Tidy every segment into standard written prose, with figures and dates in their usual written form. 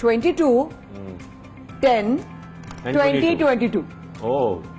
22/10/2022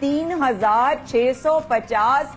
3,650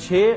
6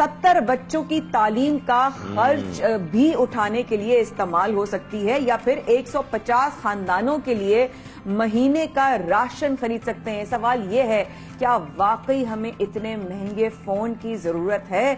70 بچوں کی تعلیم کا خرچ بھی اٹھانے کے لیے استعمال ہو سکتی ہے، یا پھر 150 خاندانوں کے لیے مہینے کا راشن خرید سکتے ہیں. سوال یہ ہے، کیا واقعی ہمیں اتنے مہنگے فون کی ضرورت ہے؟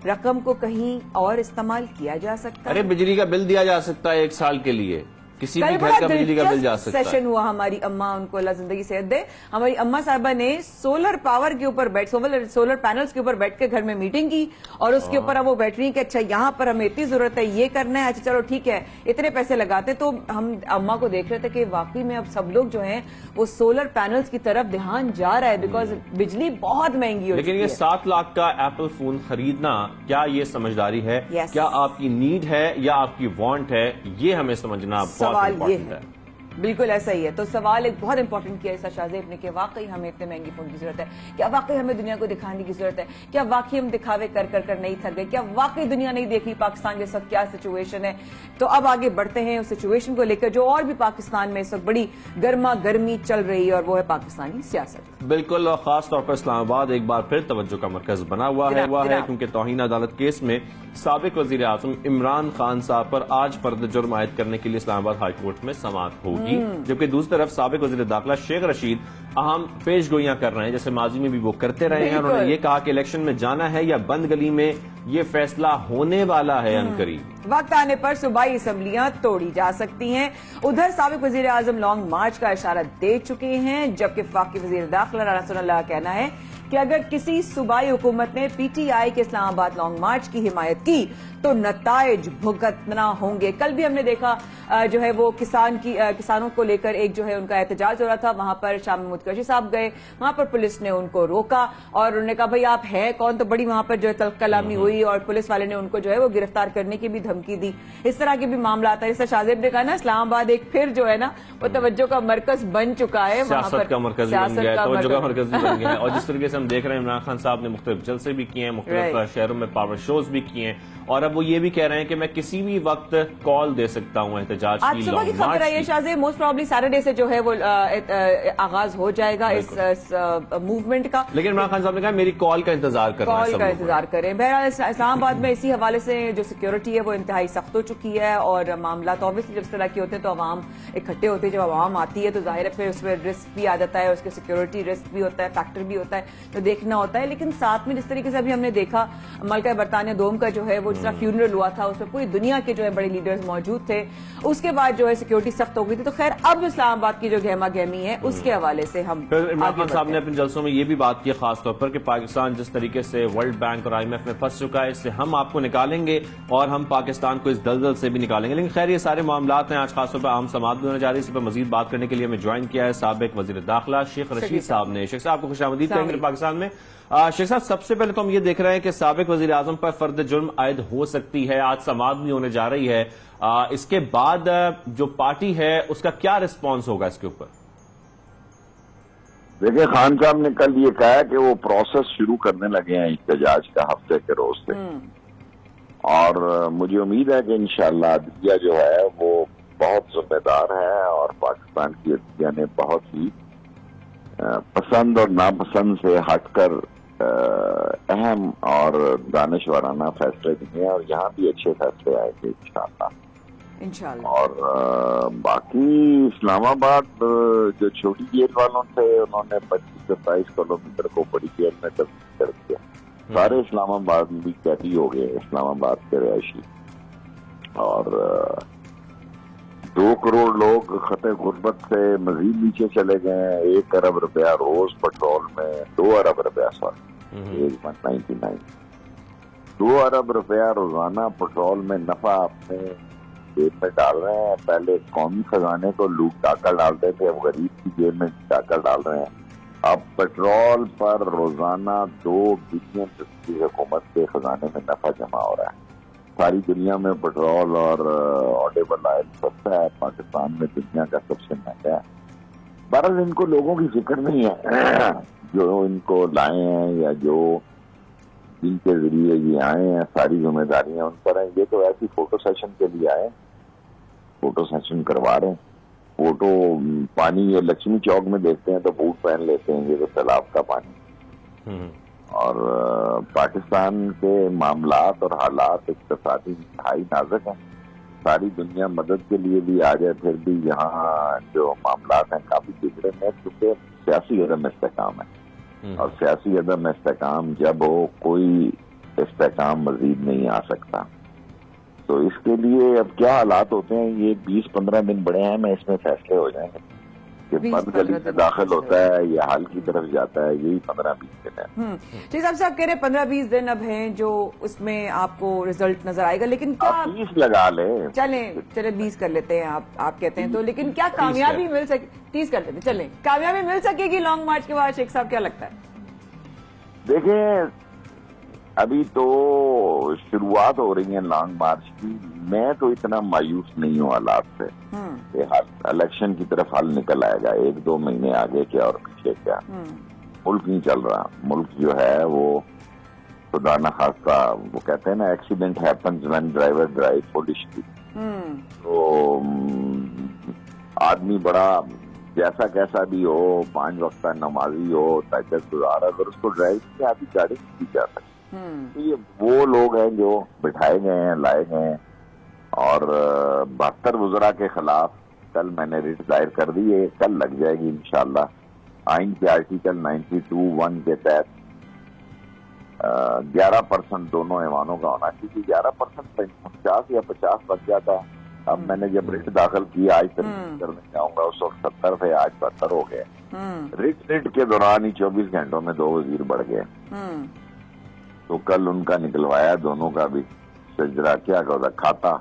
رقم کو کہیں اور استعمال کیا جا سکتا ہے. بجلی کا بل دیا جا سکتا ہے 1 سال کے لیے، کسی بھی گھر کا بجلی کا بل جا سکتا ہے. سیشن ہوا ہماری اماں، ان کو اللہ زندگی صحت دے، ہماری اماں صاحبہ نے سولر پاور کے اوپر سولر پینلز کے اوپر بیٹھ کے گھر میں میٹنگ کی، اور اس کے اوپر اب وہ بیٹھ رہی ہیں کہ اچھا یہاں پر ہمیں اتنی ضرورت ہے، یہ کرنا ہے، اچھا چلو ٹھیک ہے اتنے پیسے لگاتے. تو ہم اماں کو دیکھ رہے تھے کہ واقعی میں اب سب لوگ جو ہیں وہ سولر پینلز کی طرف دھیان جا رہا ہے، بیکاز بجلی بہت مہنگی ہو. لیکن یہ 7 لاکھ کا ایپل فون خریدنا کیا یہ سمجھداری ہے؟ کیا آپ کی نیڈ ہے یا آپ کی وانٹ ہے؟ یہ ہمیں سمجھنا بہت امپورٹنٹ ہے. بالکل ایسا ہی ہے. تو سوال ایک بہت امپورٹنٹ کیا ہے شاہ زیب نے کہ واقعی ہمیں اتنے مہنگے فون کی ضرورت ہے؟ کیا واقعی ہمیں دنیا کو دکھانے کی ضرورت ہے؟ کیا واقعی ہم دکھاوے کر کر کر نہیں تھک گئے؟ کیا واقعی دنیا نہیں دیکھ رہی پاکستان کے ساتھ کیا سچویشن ہے؟ تو اب آگے بڑھتے ہیں اس سچویشن کو لے کر جو اور بھی پاکستان میں اس وقت بڑی گرما گرمی چل رہی ہے، اور وہ ہے پاکستانی سیاست. بالکل، اور خاص طور پر اسلام آباد ایک بار پھر توجہ کا مرکز بنا ہوا ہے کیونکہ توہین عدالت کیس میں سابق وزیر اعظم عمران خان صاحب پر آج فرد جرم عائد کرنے کے لیے اسلام آباد ہائی کورٹ میں سماعت ہوگی، جبکہ دوسری طرف سابق وزیر داخلہ شیخ رشید اہم پیش گوئیاں کر رہے ہیں، جیسے ماضی میں بھی وہ کرتے رہے ہیں. انہوں نے یہ کہا کہ الیکشن میں جانا ہے یا بند گلی میں، یہ فیصلہ ہونے والا ہے عنقریب. وقت آنے پر صوبائی اسمبلیاں توڑی جا سکتی ہیں. ادھر سابق وزیر اعظم لانگ مارچ کا اشارہ دے چکے ہیں، جبکہ وفاقی وزیر داخلہ رانا ثناء اللہ کا کہنا ہے کہ اگر کسی صوبائی حکومت نے پی ٹی آئی کے اسلام آباد لانگ مارچ کی حمایت کی تو نتائج بھگتنا ہوں گے. کل بھی ہم نے دیکھا جو ہے وہ کسانوں کو لے کر ایک جو ہے ان کا احتجاج ہو رہا تھا، وہاں پر شاہ محمود قریشی صاحب گئے، وہاں پر پولیس نے ان کو روکا اور انہوں نے کہا بھائی آپ ہے کون، تو بڑی وہاں پر جو ہے تلخ کلامی ہوئی اور پولیس والے نے ان کو جو ہے وہ گرفتار کرنے کی بھی دھمکی دی. اس طرح کے بھی معاملات ہیں. جیسے شاہ زیب نے کہا نا، اسلام آباد ایک پھر جو ہے نا وہ توجہ کا مرکز بن چکا ہے، سیاست کا مرکز بن گیا ہے، توجہ کا مرکز بھی بن گیا ہے. اور جس طریقے سے ہم دیکھ رہے ہیں عمران خان صاحب نے مختلف جلسے بھی کیے ہیں، مختلف شہروں میں پاور شوز بھی کیے ہیں، اور اب وہ یہ بھی کہہ رہے ہیں کہ میں کسی بھی وقت کال دے سکتا ہوں احتجاج کی. آج صبح کی خبر ہے یہ شاہ زیب، موسٹ پرابلی سیٹرڈے سے جو ہے وہ آغاز ہو جائے گا اس موومنٹ کا. لیکن عمران خان صاحب نے کہا میری کال کا انتظار کریں. بہرحال اسلام آباد میں اسی حوالے سے جو سیکیورٹی ہے وہ انتہائی سخت ہو چکی ہے، اور معاملات اوبیسلی جب اس طرح کے ہوتے ہیں تو عوام اکٹھے ہوتے ہیں. جب عوام آتی ہے تو ظاہر ہے پھر اس میں رسک بھی آ جاتا ہے، اس کے سیکیورٹی رسک بھی ہوتا ہے، فیکٹر بھی ہوتا ہے، تو دیکھنا ہوتا ہے. لیکن ساتھ میں جس طریقے سے ابھی ہم نے دیکھا ملکہ برطانیہ دوم کا جو ہے وہ جس طرح فیونرل ہوا تھا، اس میں پوری دنیا کے جو ہے بڑے لیڈرز موجود تھے، اس کے بعد جو ہے سیکیورٹی سخت ہو گئی تھی. تو خیر اب اسلام آباد کی جو گہما گہمی ہے اس کے حوالے سے ہم عمران خان صاحب نے اپنے جلسوں میں یہ بھی بات کی خاص طور پر کہ پاکستان جس طریقے سے ورلڈ بینک اور آئی ایم ایف میں پھنس چکا ہے، اس سے ہم آپ کو نکالیں گے اور ہم پاکستان کو اس دلدل سے بھی نکالیں گے. لیکن خیر یہ سارے معاملات ہیں. آج خاص طور پر اہم سماعت بھی ہونے جا رہی ہے. اس پر مزید بات کرنے کے لیے ہمیں جوائن کیا ہے سابق وزیر داخلہ شیخ رشید صاحب نے. شیخ صاحب کو خوش آمدید کہیں گے پاکستان میں. شیخ صاحب سب سے پہلے تو ہم یہ دیکھ رہے ہیں کہ سابق وزیر اعظم پر فرد جرم عائد ہو سکتی ہے، آج سماعت بھی ہونے جا رہی ہے. اس کے بعد جو پارٹی ہے اس کا کیا رسپانس ہوگا اس کے اوپر؟ دیکھیں خان صاحب نے کل یہ کہا کہ وہ پروسیس شروع کرنے لگے ہیں احتجاج کا ہفتے کے روز سے، اور مجھے امید ہے کہ انشاءاللہ عدلیہ جو ہے وہ بہت ذمہ دار ہے، اور پاکستان کی عدلیہ نے بہت ہی پسند اور ناپسند سے ہٹ کر اہم اور دانشورانہ فیصلے دیے، اور یہاں بھی اچھے فیصلے آئے گے انشاءاللہ. اور باقی اسلام آباد جو چھوٹی جیل والوں تھے انہوں نے 25 سے 27 کلومیٹر کو بڑی جیل میں تبدیل کر دیا. سارے اسلام آباد بھی قیدی ہو گئے اسلام آباد کے رہائشی، اور 2 کروڑ لوگ خطے غربت سے مزید نیچے چلے گئے ہیں. 1 ارب روپیہ روز پٹرول میں، 2 ارب روپیہ 199 2 ارب روپیہ روزانہ پٹرول میں نفع اپنے جیب میں ڈال رہے ہیں. پہلے قومی خزانے کو لوٹ ڈاکہ ڈالتے تھے، اب غریب کی جیب میں ڈاکہ ڈال رہے ہیں. اب پٹرول پر روزانہ 2 بلین کی حکومت کے خزانے میں نفع جمع ہو رہا ہے. ساری دنیا میں پٹرول اور آڈیبل آئل سستا ہے، پاکستان میں دنیا کا سب سے مہنگا ہے. بہرحال ان کو لوگوں کی فکر نہیں ہے جو ان کو لائے ہیں یا جو جن کے ذریعے یہ آئے ہیں، ساری ذمہ داریاں ان پر ہیں. یہ تو ایسی فوٹو سیشن کے لیے آئے، فوٹو سیشن کروا رہے ہیں. فوٹو پانی یہ لکشمی چوک میں دیکھتے ہیں تو بوٹ پہن لیتے ہیں، یہ تو تالاب کا پانی. اور پاکستان کے معاملات اور حالات اقتصادی انتہائی نازک ہیں. ساری دنیا مدد کے لیے بھی آ جائے پھر بھی یہاں جو معاملات ہیں کافی بگڑے ہیں کیونکہ سیاسی عدم استحکام ہے, اور سیاسی عدم استحکام جب ہو کوئی استحکام مزید نہیں آ سکتا. تو اس کے لیے اب کیا حالات ہوتے ہیں یہ 20-15 دن بڑے ہیں, میں اس میں فیصلے ہو جائیں گے کہ بند گلی میں داخل ہوتا ہے یا حل کی طرف جاتا ہے, یہی 15-20 دن ہے. جی صاحب کہہ رہے 15-20 دن اب ہیں جو اس میں آپ کو رزلٹ نظر آئے گا, لیکن کیا 20 لگا لیں, چلیں 20 کر لیتے ہیں آپ کہتے ہیں تو, لیکن کیا کامیابی مل سکے 30 کر لیتے, چلیں کامیابی مل سکے گی لانگ مارچ کے بعد شیخ صاحب کیا لگتا ہے؟ دیکھیں ابھی تو شروعات ہو رہی ہیں لانگ مارچ کی, میں تو اتنا مایوس نہیں ہوں حالات سے. الیکشن کی طرف حل نکل آئے گا, 1-2 مہینے آگے کیا اور پیچھے کیا, ملک نہیں چل رہا. ملک جو ہے وہ خدا نخواستہ وہ کہتے ہیں نا accident happens when driver drive foolishly. تو آدمی بڑا جیسا کیسا بھی ہو, 5 وقتہ نمازی ہو, تہجد گزار, اگر اس کو ڈرائیو کی آدھی گاڑی نہیں دی جا سکتی. تو یہ وہ لوگ ہیں جو بٹھائے گئے ہیں, لائے گئے ہیں, اور 72 وزراء کے خلاف کل میں نے ریٹ دائر کر دی ہے, کل لگ جائے گی انشاءاللہ. آئین کے آرٹیکل 92(1) کے تحت 11% دونوں ایوانوں کا ہونا چاہیے. 11% 50 یا 50 بچ جاتا ہے. اب میں نے جب ریٹ داخل کیا, آج ترمیم کرنے جاؤں گا, اس وقت 70 تھے, آج 72 ہو گئے. ریٹ کے دوران ہی 24 گھنٹوں میں 2 وزیر بڑھ گئے. تو کل ان کا نکلوایا دونوں کا بھی شجرا کیا ہوتا کھاتا,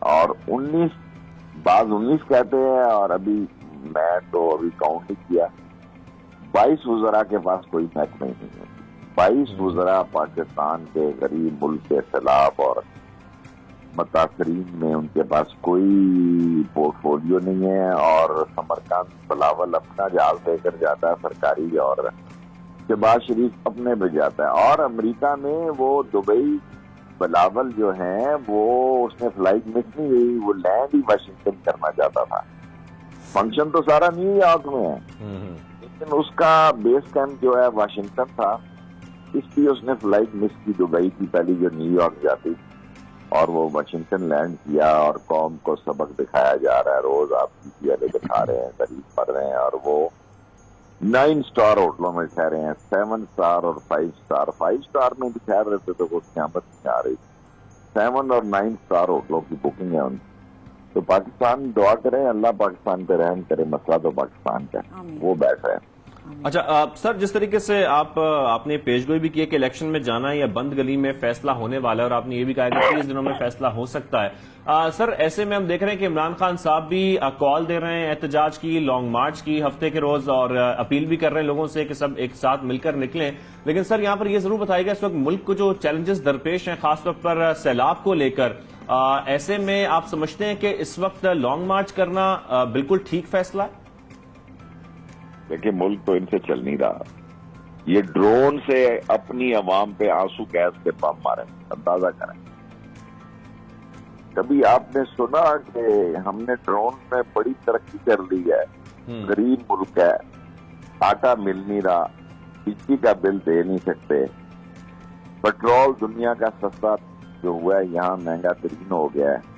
اور 19 کہتے ہیں, اور ابھی میں تو ابھی کاؤنٹ نہیں کیا, 22 وزراء کے پاس کوئی محکمہ نہیں ہے. 22 وزراء پاکستان کے غریب ملک کے سیلاب اور متاثرین میں ان کے پاس کوئی پورٹ فولیو نہیں ہے, اور سمرقند بلاول اپنا جہاز لے کر جاتا ہے سرکاری, اور شہباز شریف اپنے پہ جاتا ہے. اور امریکہ میں وہ دبئی بلاول جو ہیں وہ اس نے فلائٹ مس نہیں ہوئی, وہ لینڈ ہی واشنگٹن کرنا چاہتا تھا. فنکشن تو سارا نیو یارک میں ہے لیکن اس کا بیس کیمپ جو ہے واشنگٹن تھا, اس لیے اس نے فلائٹ مس کی دبئی کی پہلی جو نیو یارک جاتی, اور وہ واشنگٹن لینڈ کیا. اور قوم کو سبق دکھایا جا رہا ہے, روز آپ کی پیالے دکھا رہے ہیں, غریب پڑھ رہے ہیں, اور وہ 9 سٹار ہوٹلوں میں ٹھہرے ہیں, 7 سٹار اور 5 سٹار. 5 سٹار میں بھی ٹھہر رہے تھے تو وہ قیامت نہیں آ رہی. 7 اور 9 سٹار ہوٹلوں کی بکنگ ہے ان کی. تو پاکستان دعا کریں, اللہ پاکستان پہ رحم کرے, مسئلہ تو پاکستان کا وہ بیٹھ ہے. اچھا سر, جس طریقے سے آپ نے پیش گوئی بھی کی کہ الیکشن میں جانا ہے یا بند گلی میں فیصلہ ہونے والا ہے, اور آپ نے یہ بھی کہا کہ 30 دنوں میں فیصلہ ہو سکتا ہے. سر ایسے میں ہم دیکھ رہے ہیں کہ عمران خان صاحب بھی کال دے رہے ہیں احتجاج کی, لانگ مارچ کی ہفتے کے روز, اور اپیل بھی کر رہے ہیں لوگوں سے کہ سب ایک ساتھ مل کر نکلیں. لیکن سر یہاں پر یہ ضرور بتائیے گا اس وقت ملک کو جو چیلنجز درپیش ہیں خاص طور پر سیلاب کو لے کر, ایسے میں آپ سمجھتے ہیں کہ اس وقت لانگ مارچ کرنا بالکل ٹھیک فیصلہ ہے؟ دیکھیں ملک تو ان سے چل نہیں رہا. یہ ڈرون سے اپنی عوام پہ آنسو گیس کے بم مارے, اندازہ کریں. کبھی آپ نے سنا کہ ہم نے ڈرون میں بڑی ترقی کر لی ہے, غریب ملک ہے, آٹا مل نہیں رہا, بجلی کا بل دے نہیں سکتے, پیٹرول دنیا کا سستا جو ہوا ہے یہاں مہنگا ترین ہو گیا ہے,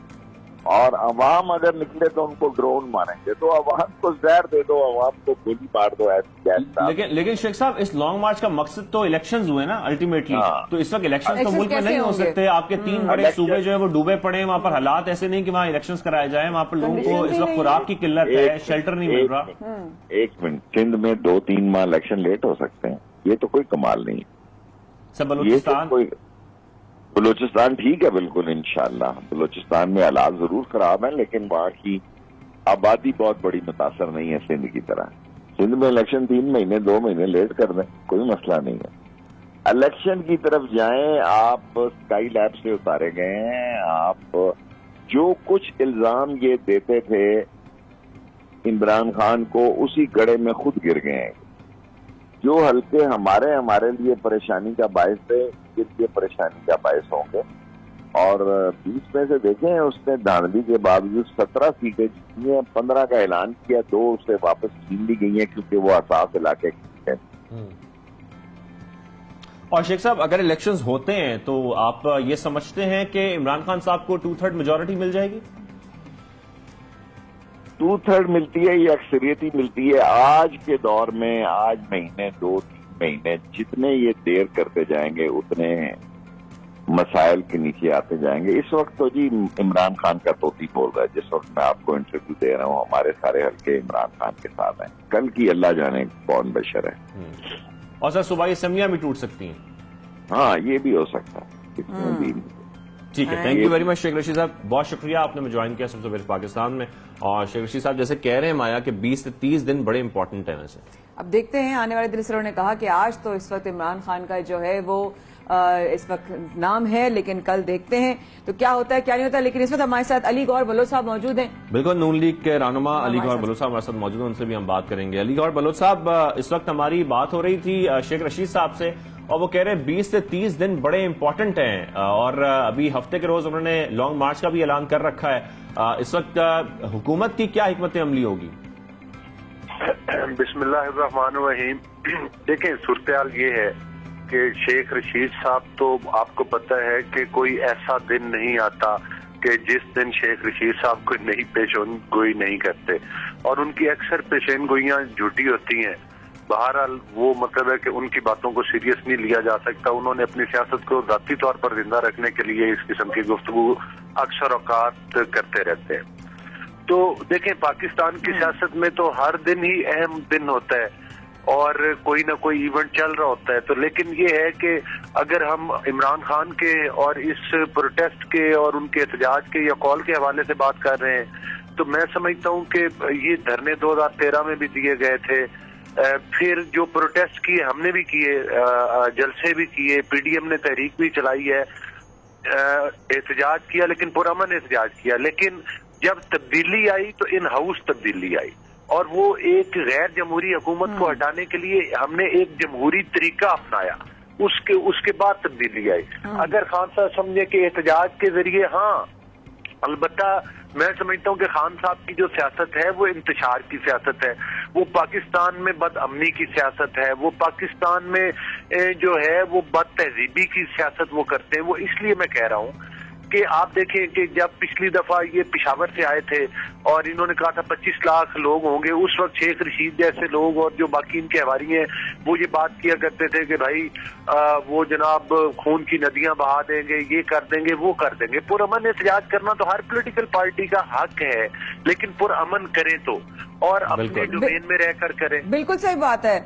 اور عوام اگر نکلے تو ان کو ڈرون ماریں گے. تو عوام کو زہر دے دو, عوام کو گولی مار دو, ایسی. لیکن شیخ صاحب اس لانگ مارچ کا مقصد تو الیکشنز ہوئے نا الٹیمیٹلی. تو اس وقت الیکشنز تو ملک میں نہیں ہو سکتے. آپ کے 3 بڑے صوبے جو ہے وہ ڈوبے پڑے ہیں, وہاں پر حالات ایسے نہیں کہ وہاں الیکشنز کرائے جائیں, وہاں پر لوگوں کو اس وقت خوراک کی قلت ہے, شیلٹر نہیں مل رہا. 1 منٹ, سندھ میں 2-3 ماہ الیکشن لیٹ ہو سکتے ہیں, یہ تو کوئی کمال نہیں. بلوچستان ٹھیک ہے بالکل انشاءاللہ. بلوچستان میں حالات ضرور خراب ہیں لیکن وہاں کی آبادی بہت بڑی متاثر نہیں ہے سندھ کی طرح. سندھ میں الیکشن 3 مہینے 2 مہینے لیٹ کر دیں, کوئی مسئلہ نہیں ہے. الیکشن کی طرف جائیں. آپ اسکائی لیب سے اتارے گئے ہیں. آپ جو کچھ الزام یہ دیتے تھے عمران خان کو, اسی گڑھے میں خود گر گئے ہیں. جو حلقے ہمارے لیے پریشانی کا باعث تھے, کے لیے پریشانی کا باعث ہوں گے. اور 20 میں سے دیکھیں اس نے دھاندلی کے باوجود 17 سیٹیں جیتی ہیں, 15 کا اعلان کیا, 2 اسے واپس چھین لی گئی ہیں کیونکہ وہ حساس علاقے کے ہیں. اور شیخ صاحب اگر الیکشنز ہوتے ہیں تو آپ یہ سمجھتے ہیں کہ عمران خان صاحب کو 2/3 میجورٹی مل جائے گی؟ 2/3 ملتی ہے یا اکثریتی ملتی ہے؟ آج کے دور میں، آج مہینے 2-3 مہینے جتنے یہ دیر کرتے جائیں گے اتنے مسائل کے نیچے آتے جائیں گے. اس وقت تو جی عمران خان کا طوطی بول رہا ہے. جس وقت میں آپ کو انٹرویو دے رہا ہوں ہمارے سارے حلقے عمران خان کے ساتھ ہیں. کل کی اللہ جانے کون بشر ہے. اور سر صوبائی اسمبلیاں بھی ٹوٹ سکتی ہیں. ہاں یہ بھی ہو سکتا ہے. ٹھیک ہے، تھینک یو ویری مچ شیخ رشید صاحب، بہت شکریہ آپ نے میں جوائن کیا سب سے پہلے پاکستان میں. اور شیخ رشید صاحب جیسے کہہ رہے ہیں مایا کہ 20 سے 30 دن بڑے امپورٹنٹ ہیں ویسے. اب دیکھتے ہیں آنے والے دن. اس نے کہا کہ آج تو اس وقت عمران خان کا جو ہے وہ اس وقت نام ہے، لیکن کل دیکھتے ہیں تو کیا ہوتا ہے کیا نہیں ہوتا. لیکن اس وقت ہمارے ساتھ علی گوہر بلوچ صاحب موجود ہیں. بالکل، نون لیگ کے رہنما علی گوہر بلوچ صاحب ہمارے ساتھ موجود ہیں، ان سے بھی ہم بات کریں گے. علی گوہر بلوچ صاحب، اس وقت ہماری بات ہو رہی تھی شیخ رشید صاحب سے اور وہ کہہ رہے ہیں 20 سے 30 دن بڑے امپورٹنٹ ہیں اور ابھی ہفتے کے روز انہوں نے لانگ مارچ کا بھی اعلان کر رکھا ہے. اس وقت حکومت کی کیا حکمت عملی ہوگی؟ بسم اللہ الرحمن الرحیم. دیکھیں صورتحال یہ ہے کہ شیخ رشید صاحب تو آپ کو پتہ ہے کہ کوئی ایسا دن نہیں آتا کہ جس دن شیخ رشید صاحب کوئی نئی پیشین گوئی نہیں کرتے، اور ان کی اکثر پیشین گوئیاں جھوٹی ہوتی ہیں. بہرحال وہ مطلب ہے کہ ان کی باتوں کو سیریس نہیں لیا جا سکتا. انہوں نے اپنی سیاست کو ذاتی طور پر زندہ رکھنے کے لیے اس قسم کی گفتگو اکثر اوقات کرتے رہتے ہیں. تو دیکھیں پاکستان کی سیاست میں تو ہر دن ہی اہم دن ہوتا ہے اور کوئی نہ کوئی ایونٹ چل رہا ہوتا ہے. تو لیکن یہ ہے کہ اگر ہم عمران خان کے اور اس پروٹیسٹ کے اور ان کے احتجاج کے یا کال کے حوالے سے بات کر رہے ہیں تو میں سمجھتا ہوں کہ یہ دھرنے 2013 میں بھی دیے گئے تھے. پھر جو پروٹیسٹ کیے ہم نے بھی کیے، جلسے بھی کیے، پی ڈی ایم نے تحریک بھی چلائی ہے، احتجاج کیا لیکن پرامن احتجاج کیا. لیکن جب تبدیلی آئی تو ان ہاؤس تبدیلی آئی اور وہ ایک غیر جمہوری حکومت کو ہٹانے کے لیے ہم نے ایک جمہوری طریقہ اپنایا. اس کے بعد تبدیلی آئی. اگر خان صاحب سمجھے کہ احتجاج کے ذریعے، ہاں البتہ میں سمجھتا ہوں کہ خان صاحب کی جو سیاست ہے وہ انتشار کی سیاست ہے، وہ پاکستان میں بد امنی کی سیاست ہے، وہ پاکستان میں جو ہے وہ بد تہذیبی کی سیاست وہ کرتے ہیں. وہ اس لیے میں کہہ رہا ہوں کہ آپ دیکھیں کہ جب پچھلی دفعہ یہ پشاور سے آئے تھے اور انہوں نے کہا تھا 25 لاکھ لوگ ہوں گے، اس وقت شیخ رشید جیسے لوگ اور جو باقی ان کے حواری ہیں وہ یہ بات کیا کرتے تھے کہ بھائی وہ جناب خون کی ندیاں بہا دیں گے، یہ کر دیں گے، وہ کر دیں گے. پرامن احتجاج کرنا تو ہر پولیٹیکل پارٹی کا حق ہے، لیکن پرامن کریں تو اور اپنے ڈومین میں رہ کر کریں. بالکل صحیح بات ہے.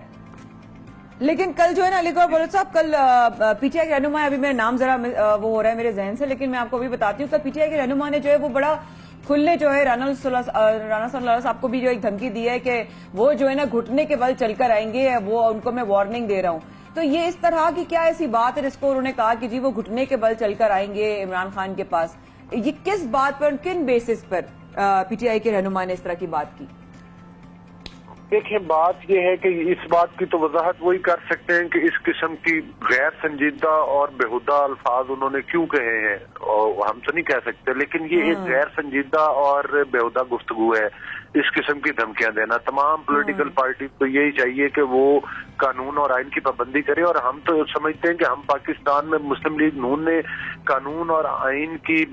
لیکن کل جو ہے نا علی گوہر بلوچ صاحب، کل پی ٹی آئی کے رہنما، ابھی میرا نام ذرا وہ ہو رہا ہے میرے ذہن سے لیکن میں آپ کو بھی بتاتی ہوں، کل پی ٹی آئی کے رہنما نے جو ہے وہ بڑا کھلے جو ہے رانا صلی اللہ صاحب کو بھی جو ایک دھمکی دی ہے کہ وہ جو ہے نا گھٹنے کے بل چل کر آئیں گے، وہ ان کو میں وارننگ دے رہا ہوں. تو یہ اس طرح کی کیا ایسی بات ہے جس کو انہوں نے کہا کہ جی وہ گھٹنے کے بل چل کر آئیں گے عمران خان کے پاس؟ یہ کس بات پر، کن basis per P T I کے رہنما نے اس طرح کی بات کی؟ دیکھیں بات یہ ہے کہ اس بات کی تو وضاحت وہی کر سکتے ہیں کہ اس قسم کی غیر سنجیدہ اور بےہودہ الفاظ انہوں نے کیوں کہے ہیں، اور ہم تو نہیں کہہ سکتے، لیکن یہ ایک غیر سنجیدہ اور بےہودہ گفتگو ہے اس قسم کی دھمکیاں دینا. تمام پولیٹیکل پارٹی کو یہی چاہیے کہ وہ قانون اور آئین کی پابندی کرے، اور ہم تو سمجھتے ہیں کہ ہم پاکستان میں مسلم لیگ نون نے قانون اور آئین کی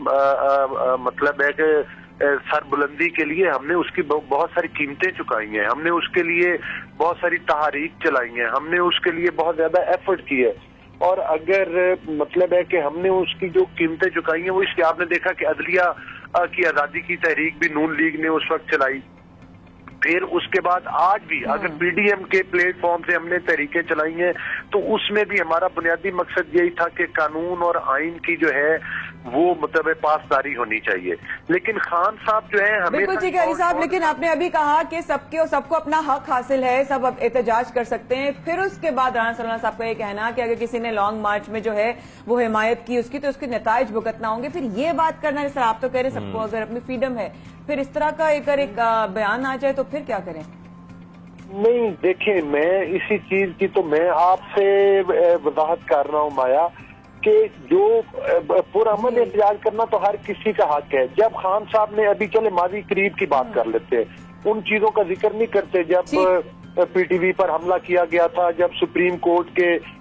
مطلب ہے کہ سر بلندی کے لیے ہم نے اس کی بہت ساری قیمتیں چکائی ہیں، ہم نے اس کے لیے بہت ساری تحریک چلائی ہیں، ہم نے اس کے لیے بہت زیادہ ایفرٹ کی ہے. اور اگر مطلب ہے کہ ہم نے اس کی جو قیمتیں چکائی ہیں وہ اس لیے آپ نے دیکھا کہ عدلیہ کی آزادی کی تحریک بھی نون لیگ نے اس وقت چلائی. پھر اس کے بعد آج بھی اگر پی ڈی ایم کے پلیٹ فارم سے ہم نے تحریکیں چلائی ہیں تو اس میں بھی ہمارا بنیادی مقصد یہی تھا کہ قانون اور آئین کی جو ہے وہ مطلب پاسداری ہونی چاہیے. لیکن خان صاحب جو ہے بالکل ٹھیک ہے علی صاحب، لیکن آپ نے ابھی کہا کہ سب کو اپنا حق حاصل ہے، سب احتجاج کر سکتے ہیں. پھر اس کے بعد رانا صلی اللہ صاحب کا یہ کہنا کہ اگر کسی نے لانگ مارچ میں جو ہے وہ حمایت کی اس کی تو اس کے نتائج بھگتنا ہوں گے. پھر یہ بات کرنا جیسے آپ تو کہہ رہے سب کو اگر اپنی فریڈم ہے، پھر اس طرح کا اگر ایک بیان آ جائے تو پھر کیا کریں؟ نہیں دیکھیں، میں اسی چیز کی تو میں آپ سے وضاحت کر رہا ہوں مایا کہ جو پرامن احتجاج کرنا تو ہر کسی کا حق ہے. جب خان صاحب نے ابھی چلے ماضی قریب کی بات کر لیتے، ان چیزوں کا ذکر نہیں کرتے جب پی ٹی وی پر حملہ کیا گیا تھا، جب سپریم کورٹ کے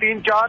3-4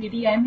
PDM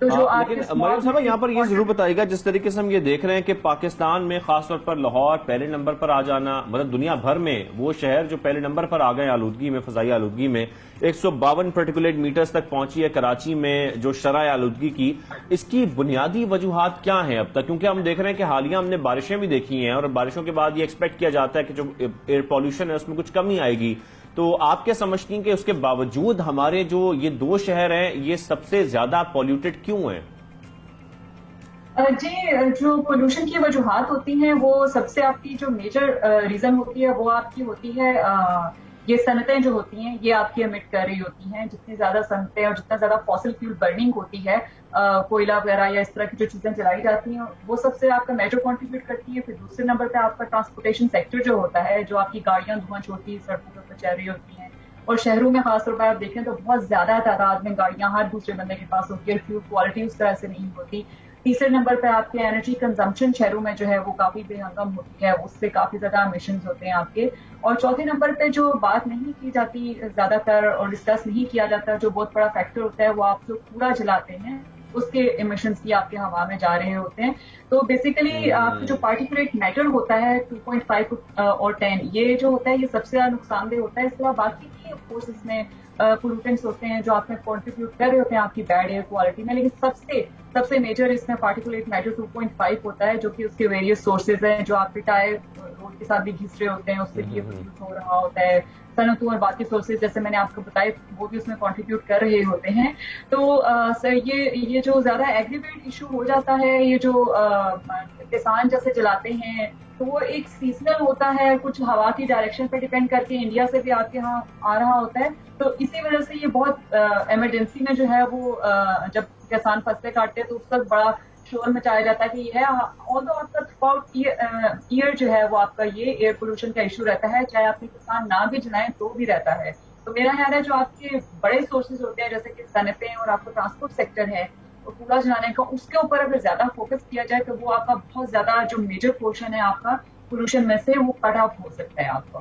لیکن مریم صاحبہ یہاں پر یہ ضرور بتائیے گا، جس طریقے سے ہم یہ دیکھ رہے ہیں کہ پاکستان میں خاص طور پر لاہور پہلے نمبر پر آ جانا، مطلب دنیا بھر میں وہ شہر جو پہلے نمبر پر آ گئے آلودگی میں، فضائی آلودگی میں 152 پارٹیکولیٹ میٹرز تک پہنچی ہے کراچی میں جو شرح آلودگی کی، اس کی بنیادی وجوہات کیا ہیں اب تک؟ کیونکہ ہم دیکھ رہے ہیں کہ حالیہ ہم نے بارشیں بھی دیکھی ہیں اور بارشوں کے بعد یہ ایکسپیکٹ کیا جاتا ہے کہ جو ایئر پولوشن ہے اس میں کچھ کمی آئے گی، تو آپ کیا سمجھتی ہیں کہ اس کے باوجود ہمارے جو یہ دو شہر ہیں یہ سب سے زیادہ پولیوٹڈ کیوں ہیں؟ جی، جو پولوشن کی وجوہات ہوتی ہیں وہ سب سے آپ کی جو میجر ریزن ہوتی ہے وہ آپ کی ہوتی ہے یہ صنعتیں جو ہوتی ہیں یہ آپ کی امٹ کر رہی ہوتی ہیں. جتنی زیادہ صنعتیں اور جتنا زیادہ فاسل فیول برننگ ہوتی ہے، کوئلہ وغیرہ یا اس طرح کی جو چیزیں چلائی جاتی ہیں وہ سب سے آپ کا میجر کنٹریبیوٹ کرتی ہے. پھر دوسرے نمبر پہ آپ کا ٹرانسپورٹیشن سیکٹر جو ہوتا ہے، جو آپ کی گاڑیاں دھواں چھوڑتی سڑکوں پر چل رہی ہوتی ہیں، اور شہروں میں خاص طور پر آپ دیکھیں تو بہت زیادہ تعداد میں گاڑیاں ہر دوسرے بندے کے پاس ہوتی ہے، فیول کوالٹی اس طرح سے نہیں ہوتی. تیسرے نمبر پہ آپ کے انرجی کنزمپشن شہروں میں جو ہے وہ کافی بے ہنگم ہوتی ہے، اس سے کافی زیادہ امیشنز ہوتے ہیں آپ کے. اور چوتھے نمبر پہ جو بات نہیں کی جاتی زیادہ تر اور ڈسکس نہیں کیا جاتا، جو بہت بڑا فیکٹر ہوتا ہے، وہ آپ جو کوڑا جلاتے ہیں اس کے امیشنز بھی آپ کے ہوا میں جا رہے ہوتے ہیں. تو بیسیکلی آپ جو پارٹیکولیٹ میٹر ہوتا ہے 2.5 اور 10، یہ جو ہوتا ہے یہ سب سے زیادہ نقصان دہ ہوتا ہے. اس کے بعد باقی بھی آف کورس اس میں پولوٹنٹس ہوتے ہیں جو آپ میں کنٹریبیوٹ کر رہے ہوتے ہیں آپ کی بیڈ ایئر کوالٹی میں، لیکن سب سے میجر اس میں پارٹیکولیٹ میٹر 2.5 ہوتا ہے، جو کہ اس کے ویریس سورسز ہیں جو آپ کے ٹائر روڈ کے ساتھ بھی گھس رہے ہوتے ہیں، اس سے بھی پولوٹ ہو رہا ہوتا ہے. صنعتوں اور باقی سورسز جیسے میں نے آپ کو بتایا وہ بھی اس میں کنٹریبیوٹ کر رہے ہوتے ہیں. تو یہ جو زیادہ ایگریویٹ ایشو ہو جاتا ہے، یہ جو کسان جیسے جلاتے ہیں تو وہ ایک سیزنل ہوتا ہے، کچھ ہوا کی ڈائریکشن پہ ڈیپینڈ کر کے انڈیا سے بھی آپ کے یہاں آ رہا ہوتا ہے. تو اسی وجہ سے یہ بہت ایمرجنسی میں جو ہے وہ جب کسان فصلیں کاٹتے ہیں تو اس وقت بڑا شور مچایا جاتا ہے کہ یہ ہے آل آپ کا تھراؤٹ ایئر جو ہے وہ آپ کا یہ ایئر پولوشن کا ایشو رہتا ہے، چاہے آپ کے کسان نہ بھی جلائیں تو بھی رہتا ہے. تو میرا خیال ہے جو آپ کے بڑے سورسز ہوتے ہیں جیسے کہ صنعتیں اور آپ کا ٹرانسپورٹ سیکٹر ہے کوڑا جلانے کا، اس کے اوپر اگر زیادہ فوکس کیا جائے تو وہ آپ کا بہت زیادہ جو میجر پورشن ہے آپ کا پولوشن میں سے وہ کٹ آف ہو سکتا ہے آپ کا.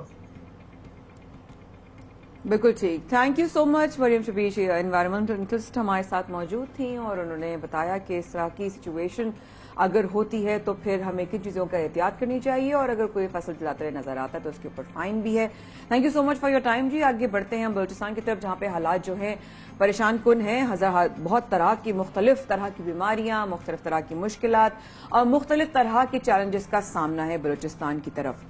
بالکل ٹھیک. Thank you so much Maryam Shabbir. Environmentalist ہمارے ساتھ موجود تھیں اور انہوں نے بتایا کہ اس طرح کی سچویشن اگر ہوتی ہے تو پھر ہمیں کن چیزوں کا احتیاط کرنی چاہیے، اور اگر کوئی فصل جلاتے ہوئے نظر آتا ہے تو اس کے اوپر فائن بھی ہے. Thank you so much for your time جی. آگے بڑھتے ہیں ہم بلوچستان کی طرف، جہاں پہ حالات جو ہیں پریشان کن ہیں. بہت طرح کی مختلف طرح کی بیماریاں، مختلف طرح کی مشکلات اور مختلف طرح کے چیلنجز کا سامنا ہے بلوچستان کی طرف.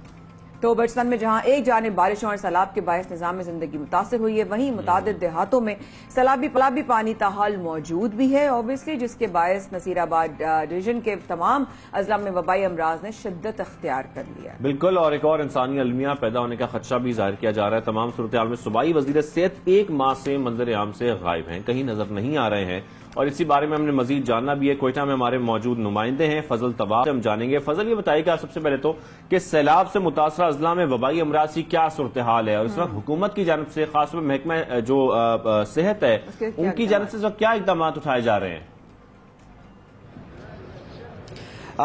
تو بلوچستان میں جہاں ایک جانب بارشوں اور سیلاب کے باعث نظام زندگی متاثر ہوئی ہے، وہیں متعدد دیہاتوں میں سیلابی پانی تاحال موجود بھی ہے اوبویسلی، جس کے باعث نصیر آباد ڈویژن کے تمام اضلاع میں وبائی امراض نے شدت اختیار کر لیا ہے. بالکل، اور ایک اور انسانی المیہ پیدا ہونے کا خدشہ بھی ظاہر کیا جا رہا ہے. تمام صورتحال میں صوبائی وزیر صحت ایک ماہ سے منظر عام سے غائب ہیں، کہیں نظر نہیں آ رہے ہیں، اور اسی بارے میں ہم نے مزید جاننا بھی ہے. کوئٹہ میں ہمارے موجود نمائندے ہیں فضل طباع سے ہم جانیں گے. فضل، یہ بتائیے گا سب سے پہلے تو کہ سیلاب سے متاثرہ اضلاع میں وبائی امراض کی کیا صورتحال ہے، اور اس وقت حکومت کی جانب سے خاص طور پر محکمہ جو صحت ہے ان کی جانب سے اس وقت کیا اقدامات اٹھائے جا رہے ہیں؟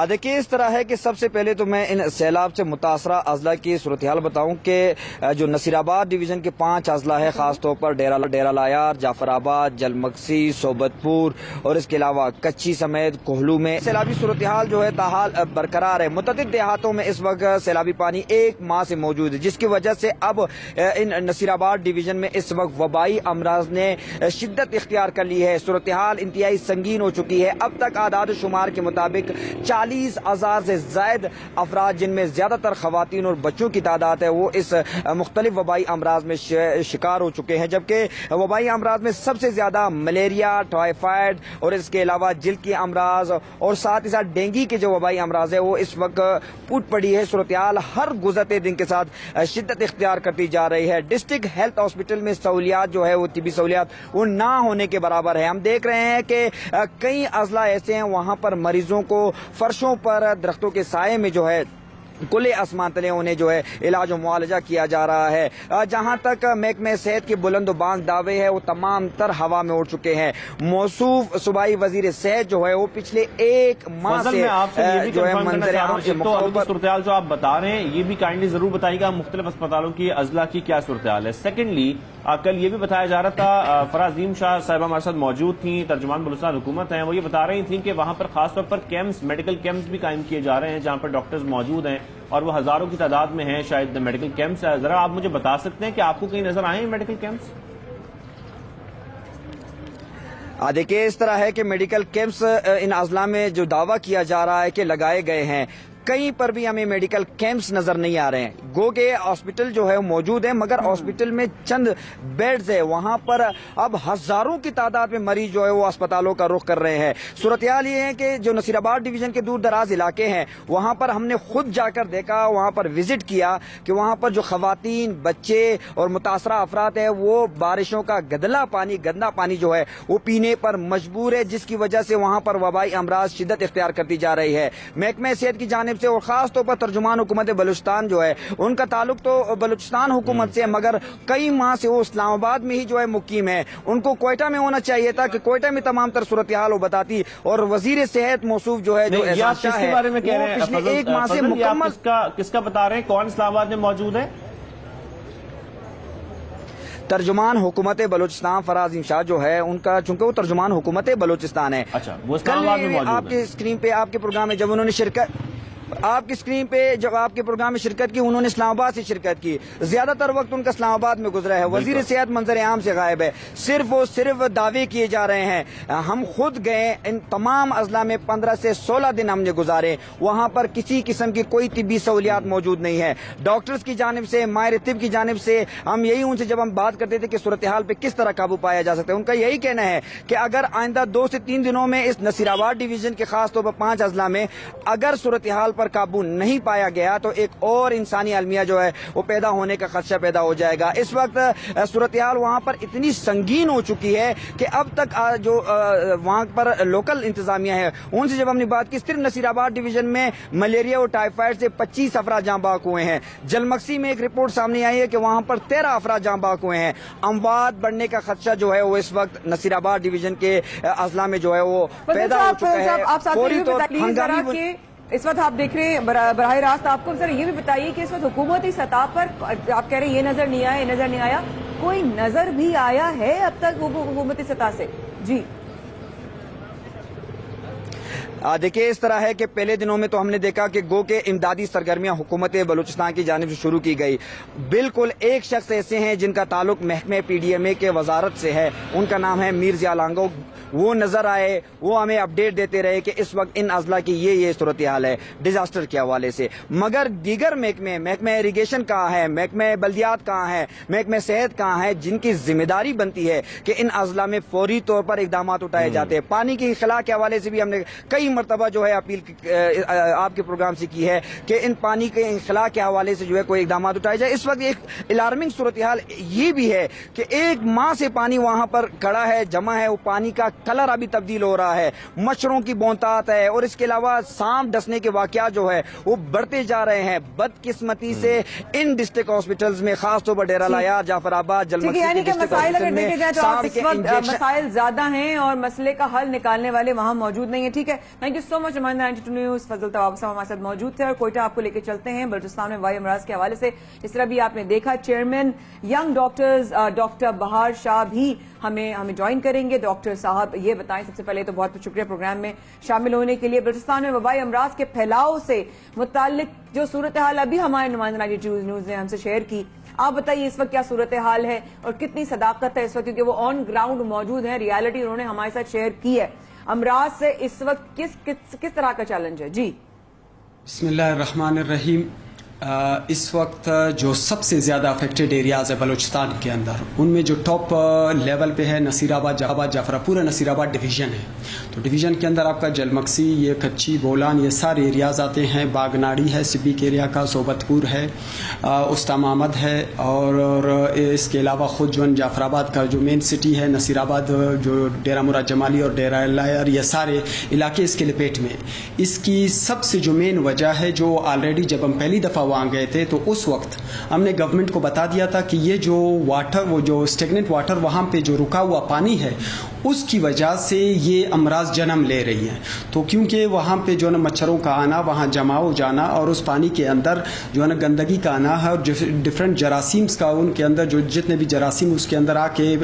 دیکھیے اس طرح ہے کہ سب سے پہلے تو میں ان سیلاب سے متاثرہ اضلاع کی صورتحال بتاؤں کہ جو نصیر آباد ڈویژن کے 5 اضلاع ہے، خاص طور پر ڈیرہ لایار، جعفر آباد، جلمکسی، صوبت پور اور اس کے علاوہ کچی سمیت کوہلو میں سیلابی صورتحال جو ہے تاحال برقرار ہے. متعدد دیہاتوں میں اس وقت سیلابی پانی ایک ماہ سے موجود ہے، جس کی وجہ سے اب ان نصیر آباد ڈویژن میں اس وقت وبائی امراض نے شدت اختیار کر لی ہے. صورتحال انتہائی سنگین ہو چکی ہے. اب تک اعداد و شمار کے مطابق 40,000 سے زائد افراد، جن میں زیادہ تر خواتین اور بچوں کی تعداد ہے، وہ اس مختلف وبائی امراض میں شکار ہو چکے ہیں. جبکہ وبائی امراض میں سب سے زیادہ ملیریا، ٹائیفائڈ اور اس کے علاوہ جلد کی امراض اور ساتھ ہی ساتھ ڈینگی کے جو وبائی امراض ہے وہ اس وقت پھوٹ پڑی ہے. صورتحال ہر گزرتے دن کے ساتھ شدت اختیار کرتی جا رہی ہے. ڈسٹرکٹ ہیلتھ ہاسپٹل میں سہولیات جو ہے وہ طبی سہولیات وہ نہ ہونے کے برابر ہے. ہم دیکھ رہے ہیں کہ کئی اضلاع ایسے ہیں وہاں پر مریضوں کو فرشوں پر درختوں کے سائے میں جو ہے کھلے آسمان تلے انہیں جو ہے علاج و معالجہ کیا جا رہا ہے۔ جہاں تک محکمہ صحت کے بلند و بانگ دعوے ہیں وہ تمام تر ہوا میں اڑ چکے ہیں۔ موصوف صوبائی وزیر صحت جو ہے وہ پچھلے ایک ماہ سے جو ہے منظر عام سے مختلف صورتحال جو آپ بتا رہے ہیں یہ بھی کائنڈلی ضرور بتائیے گا مختلف اسپتالوں کی اضلاع کی کیا صورتحال ہے۔ سیکنڈلی کل یہ بھی بتایا جا رہا تھا، فرازیم شاہ صاحبہ ہمارے ساتھ موجود تھیں، ترجمان بلوچستان حکومت ہیں، وہ یہ بتا رہی تھیں کہ وہاں پر خاص طور پر کیمپس، میڈیکل کیمپس بھی قائم کیے جا رہے ہیں جہاں پر ڈاکٹرز موجود ہیں اور وہ ہزاروں کی تعداد میں ہیں شاید میڈیکل کیمپس۔ ذرا آپ مجھے بتا سکتے ہیں کہ آپ کو کہیں نظر آئے ہیں میڈیکل کیمپس؟ دیکھیے اس طرح ہے کہ میڈیکل کیمپس ان اضلاع میں جو دعویٰ کیا جا رہا ہے کہ لگائے گئے ہیں، کہیں پر بھی ہمیں میڈیکل کیمپس نظر نہیں آ رہے ہیں۔ گو کہ ہاسپٹل جو ہے موجود ہے مگر ہاسپٹل میں چند بیڈز ہے، وہاں پر اب ہزاروں کی تعداد میں مریض جو ہے وہ اسپتالوں کا رخ کر رہے ہیں۔ صورتحال یہ ہے کہ جو نصیر آباد ڈویژن کے دور دراز علاقے ہیں وہاں پر ہم نے خود جا کر دیکھا، وہاں پر وزٹ کیا کہ وہاں پر جو خواتین، بچے اور متاثرہ افراد ہیں وہ بارشوں کا گندا پانی جو ہے وہ پینے پر مجبور ہے، جس کی وجہ سے وہاں پر وبائی امراض شدت اختیار کرتی جا رہی ہے۔ محکمہ صحت کی جانب سے اور خاص طور پر ترجمان حکومت بلوچستان جو ہے ان کا تعلق تو بلوچستان حکومت سے، مگر کئی ماہ سے وہ اسلام آباد میں ہی جو ہے مقیم ہے، ان کو کوئٹہ میں ہونا چاہیے تھا کہ کوئٹہ میں تمام تر صورتحال وہ بتاتی، اور وزیر صحت موصوف جو ہے جو اعزاز شاہ ہے وہ پچھلے ایک ماہ سے مکمل کس کا بتا رہے ہیں، کون اسلام آباد میں موجود ہے؟ ترجمان حکومت بلوچستان فرازیم شاہ جو ہے ان کا، چونکہ وہ ترجمان حکومت بلوچستان ہے۔ اچھا، وہ اسلام آباد میں موجود ہے۔ آپ کے اسکرین پہ آپ کے پروگرام میں جب انہوں نے آپ کے پروگرام میں شرکت کی، انہوں نے اسلام آباد سے شرکت کی، زیادہ تر وقت ان کا اسلام آباد میں گزرا ہے۔ وزیر صحت منظر عام سے غائب ہے، صرف دعوے کیے جا رہے ہیں۔ ہم خود گئے ان تمام اضلاع میں 15 سے 16 دن ہم نے گزارے، وہاں پر کسی قسم کی کوئی طبی سہولیات موجود نہیں ہے۔ ڈاکٹرز کی جانب سے، ماہر طب کی جانب سے ہم یہی ان سے جب ہم بات کرتے تھے کہ صورتحال پہ کس طرح قابو پایا جا سکتا ہے، ان کا یہی کہنا ہے کہ اگر آئندہ 2 سے 3 دنوں میں اس نصیر آباد ڈویژن کے خاص طور پر 5 اضلاع میں اگر صورتحال پر قابو نہیں پایا گیا تو ایک اور انسانی المیہ جو ہے وہ پیدا ہونے کا خدشہ پیدا ہو جائے گا۔ اس وقت صورتحال وہاں پر اتنی سنگین ہو چکی ہے کہ اب تک جو وہاں پر لوکل انتظامیہ ہے ان سے جب ہم نے بات کی، صرف نصیر آباد ڈویژن میں ملیریا اور ٹائیفائڈ سے 25 افراد جاں بحق ہوئے ہیں۔ جلمکسی میں ایک رپورٹ سامنے آئی ہے کہ وہاں پر 13 افراد جاں بحق ہوئے ہیں۔ اموات بڑھنے کا خدشہ جو ہے وہ اس وقت نصیر آباد ڈویژن کے اضلاع میں جو ہے وہ پیدا ہو چکا ہے۔ فوری طور پر اس وقت آپ دیکھ رہے ہیں براہ راست، آپ کو سر یہ بھی بتائیے کہ اس وقت حکومتی سطح پر آپ کہہ رہے ہیں یہ نظر نہیں آیا، کوئی نظر بھی آیا ہے اب تک حکومتی سطح سے؟ جی دیکھیے اس طرح ہے کہ پہلے دنوں میں تو ہم نے دیکھا کہ گو کے امدادی سرگرمیاں حکومت بلوچستان کی جانب سے شروع کی گئی۔ بالکل ایک شخص ایسے ہیں جن کا تعلق محکمہ پی ڈی ایم اے کے وزارت سے ہے، ان کا نام ہے میر ضیاء لانگو۔ وہ نظر آئے، وہ ہمیں اپڈیٹ دیتے رہے کہ اس وقت ان اضلاع کی یہ صورتحال ہے ڈیزاسٹر کے حوالے سے، مگر دیگر محکمہ اریگیشن کہاں ہے، محکمہ بلدیات کہاں ہے، محکمہ صحت کہاں ہے، جن کی ذمہ داری بنتی ہے کہ ان اضلاع میں فوری طور پر اقدامات اٹھائے جاتے ہیں۔ پانی کی انخلاء کے حوالے سے بھی ہم نے کئی مرتبہ جو ہے اپیل آپ کے پروگرام سے کی ہے کہ ان پانی کے انخلاء کے حوالے سے جو ہے کوئی اقدامات اٹھائے جائے۔ اس وقت ایک الارمنگ صورتحال یہ بھی ہے کہ ایک ماہ سے پانی وہاں پر کھڑا ہے، جمع ہے، وہ پانی کا کلر ابھی تبدیل ہو رہا ہے، مچھروں کی بونتات ہے، اور اس کے علاوہ سانپ ڈسنے کے واقعات جو ہے وہ بڑھتے جا رہے ہیں۔ بدقسمتی سے ان ڈسٹرکٹ ہاسپٹلز میں خاص طور پر ڈیرہ لایار، جعفر آباد، جلمکسی کے مسائل اگر دیکھے جائے تو اس وقت مسائل زیادہ ہیں اور مسئلے کا حل نکالنے والے وہاں موجود نہیں ہیں۔ ٹھیک ہے، تھینک یو سو مچ۔ نمائندہ 92 نیوز فضل تواب صاحب ہمارے ساتھ موجود تھے، اور کوئٹہ آپ کو لے کے چلتے ہیں بلوچستان میں وبائی امراض کے حوالے سے۔ اس طرح بھی آپ نے دیکھا چیئرمین ینگ ڈاکٹرز ڈاکٹر بہار شاہ بھی ہمیں جوائن کریں گے۔ ڈاکٹر صاحب یہ بتائیں، سب سے پہلے تو بہت شکریہ پروگرام میں شامل ہونے کے لیے۔ بلوچستان میں وبائی امراض کے پھیلاؤ سے متعلق جو صورتحال ابھی ہمارے نمائندہ 92 نیوز نے ہم سے شیئر کی، آپ بتائیے اس وقت کیا صورتحال ہے اور کتنی صداقت ہے اس وقت، کیونکہ وہ آن گراؤنڈ موجود ہیں، ریالٹی انہوں نے ہمارے ساتھ شیئر کی ہے۔ امراض سے اس وقت کس طرح کا چیلنج ہے؟ جی بسم اللہ الرحمن الرحیم۔ اس وقت جو سب سے زیادہ افیکٹڈ ایریاز ہے بلوچستان کے اندر، ان میں جو ٹاپ لیول پہ ہے نصیر آباد، جعفر پورا نصیر آباد ڈویژن ہے. تو ڈویژن کے اندر آپ کا جلمکسی، یہ کچی، بولان، یہ سارے ایریاز آتے ہیں. باغناڑی ہے سبیک ایریا کا، صوبت پور ہے، استام احمد ہے، اور اس کے علاوہ خود جو جعفر آباد کا جو مین سٹی ہے نصیر آباد، جو ڈیرہ مراد جمالی اور ڈیرہ لائر، یہ سارے علاقے اس کے لپیٹ میں. اس کی سب سے جو مین وجہ ہے، جو آلریڈی جب ہم پہلی دفعہ وہاں گئے تھے تو اس وقت ہم نے گورنمنٹ کو بتا دیا تھا کہ یہ جو واٹر، وہ جو اسٹیگنٹ واٹر وہاں پہ جو رکا ہوا پانی ہے، اس کی وجہ سے یہ امراض جنم لے رہی ہیں. تو کیونکہ وہاں پہ جو ہے نا مچھروں کا آنا، وہاں جمع ہو جانا، اور اس پانی کے اندر جو ہے نا گندگی کا آنا ہے، اور ڈفرینٹ جراثیمس کا ان کے اندر جو جتنے بھی جراثیم اس کے اندر آ کے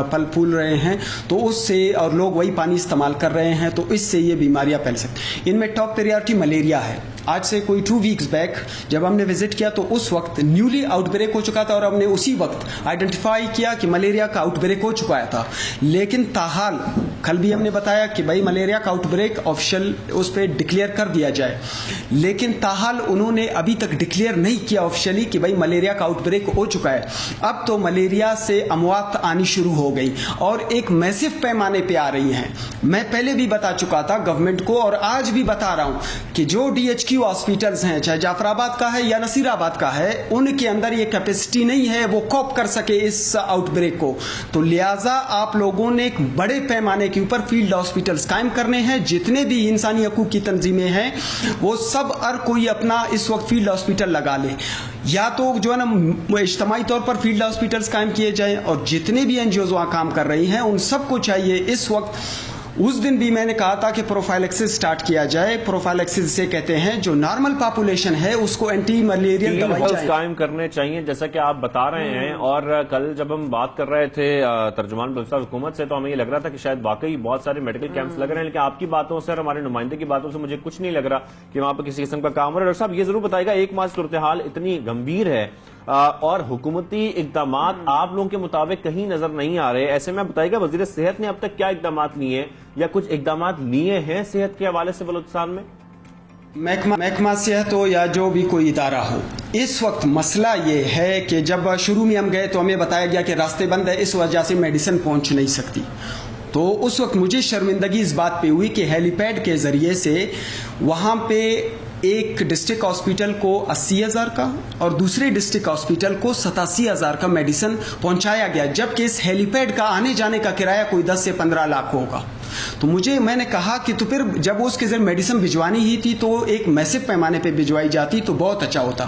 پل پھول رہے ہیں، تو اس سے، اور لوگ وہی پانی استعمال کر رہے ہیں، تو اس سے یہ بیماریاں پھیل سکتی. ان میں ٹاپ پریارٹی ملیریا ہے. آج سے کوئی 2 ویکس بیک جب ہم نے وزٹ کیا تو اس وقت نیولی آؤٹ بریک ہو چکا تھا، اور ہم نے اسی وقت آئیڈینٹیفائی کیا کہ ملیریا کا آؤٹ بریک ہو چکا تھا. لیکن تاحال کل بھی ہم نے بتایا کہ بھائی ملیریا کا آؤٹ بریک آفیشل اس پہ ڈکلیئر کر دیا جائے، لیکن تاحال انہوں نے ابھی تک ڈکلیئر نہیں کیا آفیشلی کہ بھائی ملیریا کا آؤٹ بریک ہو چکا ہے. اب تو ملیریا سے اموات آنی شروع ہو گئی، اور ایک میسو پیمانے پہ آ رہی ہیں. میں پہلے بھی بتا چکا تھا گورنمنٹ کو، اور آج بھی بتا رہا ہوں کہ جو DHQ ہاسپٹلز ہیں، چاہے جعفر آباد کا ہے یا نصیر آباد کا ہے، ان کے اندر یہ کیپیسٹی نہیں ہے وہ کوپ کر سکے اس آؤٹ بریک کو. تو لہٰذا آپ لوگوں نے ایک بڑے پیمانے کے اوپر فیلڈ ہاسپٹلز قائم کرنے ہیں. جتنے بھی انسانی حقوق کی تنظیمیں ہیں وہ سب ہر کوئی اپنا اس وقت فیلڈ ہاسپٹل لگا لے، یا تو جو ہے نا اجتماعی طور پر فیلڈ ہاسپٹلز قائم کیے جائیں، اور جتنے بھی NGOز وہاں کام کر رہی ہیں ان سب کو چاہیے اس وقت. اس دن بھی میں نے کہا تھا کہ پروفائلیکسس سٹارٹ کیا جائے. پروفائلیکسس سے کہتے ہیں جو نارمل پاپولیشن ہے اس کو اینٹی ملیریل دوائی قائم کرنے چاہیے، جیسا کہ آپ بتا رہے ہیں. اور کل جب ہم بات کر رہے تھے ترجمان بلوچستان حکومت سے تو ہمیں یہ لگ رہا تھا کہ شاید واقعی بہت سارے میڈیکل کیمپس لگ رہے ہیں، لیکن آپ کی باتوں سے اور ہمارے نمائندے کی باتوں سے مجھے کچھ نہیں لگ رہا کہ وہاں پہ کسی قسم کا کام ہو رہا ہے. ڈاکٹر صاحب یہ ضرور بتائے گا، ایک ماہ صورتحال اتنی گمبھیر ہے اور حکومتی اقدامات آپ لوگوں کے مطابق کہیں نظر نہیں آ رہے، ایسے میں بتائے گا وزیر صحت نے اب تک کیا اقدامات لیے یا کچھ اقدامات لیے ہیں صحت کے حوالے سے بلوچستان میں؟ محکمہ صحت ہو یا جو بھی کوئی ادارہ ہو، اس وقت مسئلہ یہ ہے کہ جب شروع میں ہم گئے تو ہمیں بتایا گیا کہ راستے بند ہے، اس وجہ سے میڈیسن پہنچ نہیں سکتی. تو اس وقت مجھے شرمندگی اس بات پہ ہوئی کہ ہیلی پیڈ کے ذریعے سے وہاں پہ ایک ڈسٹرکٹ ہاسپٹل کو 80,000 کا اور دوسرے ڈسٹرکٹ ہاسپٹل کو 87,000 کا میڈیسن پہنچایا گیا، جبکہ اس ہیلی پیڈ کا آنے جانے کا کرایہ کوئی 10 سے 15 لاکھ ہوگا. تو میں نے کہا کہ تو پھر جب اس کے ذریعے میڈیسن بھجوانی ہی تھی تو ایک میسو پیمانے پہ بھجوائی جاتی تو بہت اچھا ہوتا.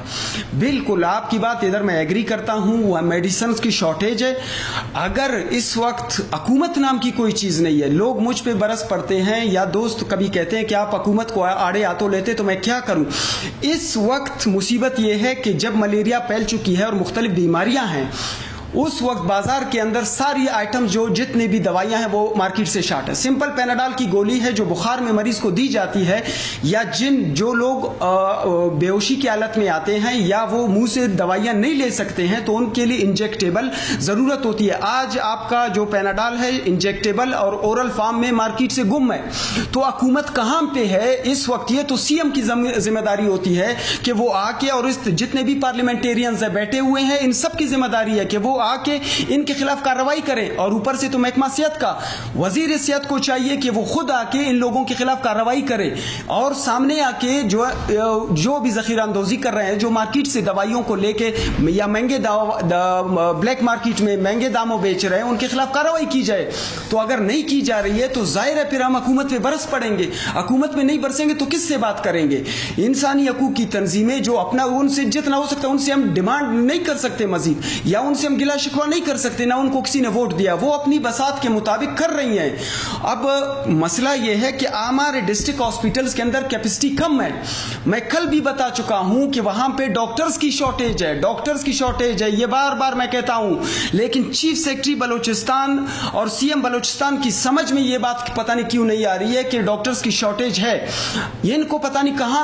بالکل آپ کی بات ادھر میں ایگری کرتا ہوں، وہ میڈیسنز کی شارٹیج ہے. اگر اس وقت حکومت نام کی کوئی چیز نہیں ہے، لوگ مجھ پہ برس پڑتے ہیں یا دوست کبھی کہتے ہیں کہ آپ حکومت کو آڑے ہاتھوں لیتے، تو میں کیا کروں. اس وقت مصیبت یہ ہے کہ جب ملیریا پھیل چکی ہے اور مختلف بیماریاں ہیں، اس وقت بازار کے اندر ساری آئٹم جو جتنے بھی دوائیاں ہیں وہ مارکیٹ سے شارٹ ہے. سمپل پیناڈال کی گولی ہے جو بخار میں مریض کو دی جاتی ہے، یا جو لوگ بے ہوشی کی حالت میں آتے ہیں یا وہ منہ سے دوائیاں نہیں لے سکتے ہیں تو ان کے لیے انجیکٹیبل ضرورت ہوتی ہے. آج آپ کا جو پیناڈال ہے انجیکٹیبل اور اورل فارم میں مارکیٹ سے گم ہے. تو حکومت کہاں پہ ہے اس وقت؟ یہ تو CM کی ذمہ داری ہوتی ہے کہ وہ آ کے، اور جتنے بھی پارلیمنٹیرینز بیٹھے ہوئے ہیں ان سب کی ذمہ داری ہے کہ وہ آ کے ان کے خلاف کارروائی کریں. اور اوپر سے تو محکمہ صحت کا، وزیر صحت کو چاہیے کہ وہ خود آ کے ان لوگوں کے خلاف کارروائی کرے اور سامنے آ کے جو بھی ذخیرہ اندوزی کر رہے ہیں، جو مارکیٹ سے دوائیوں کو لے کے یا مہنگے بلیک مارکیٹ میں مہنگے داموں بیچ رہے ہیں، ان کے خلاف کارروائی کی جائے. تو اگر نہیں کی جا رہی ہے تو ظاہر ہے پھر ہم حکومت میں برس پڑیں گے. حکومت میں نہیں برسیں گے تو کس سے بات کریں گے؟ انسانی حقوق کی تنظیمیں جو اپنا، ان سے جتنا ہو سکتا ہے ان سے ہم ڈیمانڈ نہیں کر سکتے مزید، یا ان سے ہم گلا شکوہ نہیں کر سکتے، نہ ان کو کسی نے ووٹ دیا، وہ اپنی بساط کے مطابق کر رہی ہیں. اب مسئلہ یہ ہے کہ ہمارے ڈسٹرکٹ ہاسپٹلز کے اندر کیپیسٹی کم ہے. میں کل بھی بتا چکا ہوں کہ وہاں پہ ڈاکٹرز کی شارٹیج ہے، یہ بار بار میں کہتا ہوں. لیکن چیف سیکرٹری بلوچستان اور CM بلوچستان کی سمجھ میں یہ بات پتہ نہیں کیوں نہیں آ رہی ہے کہ ڈاکٹرز کی شارٹیج ہے. ان کو پتہ نہیں کہاں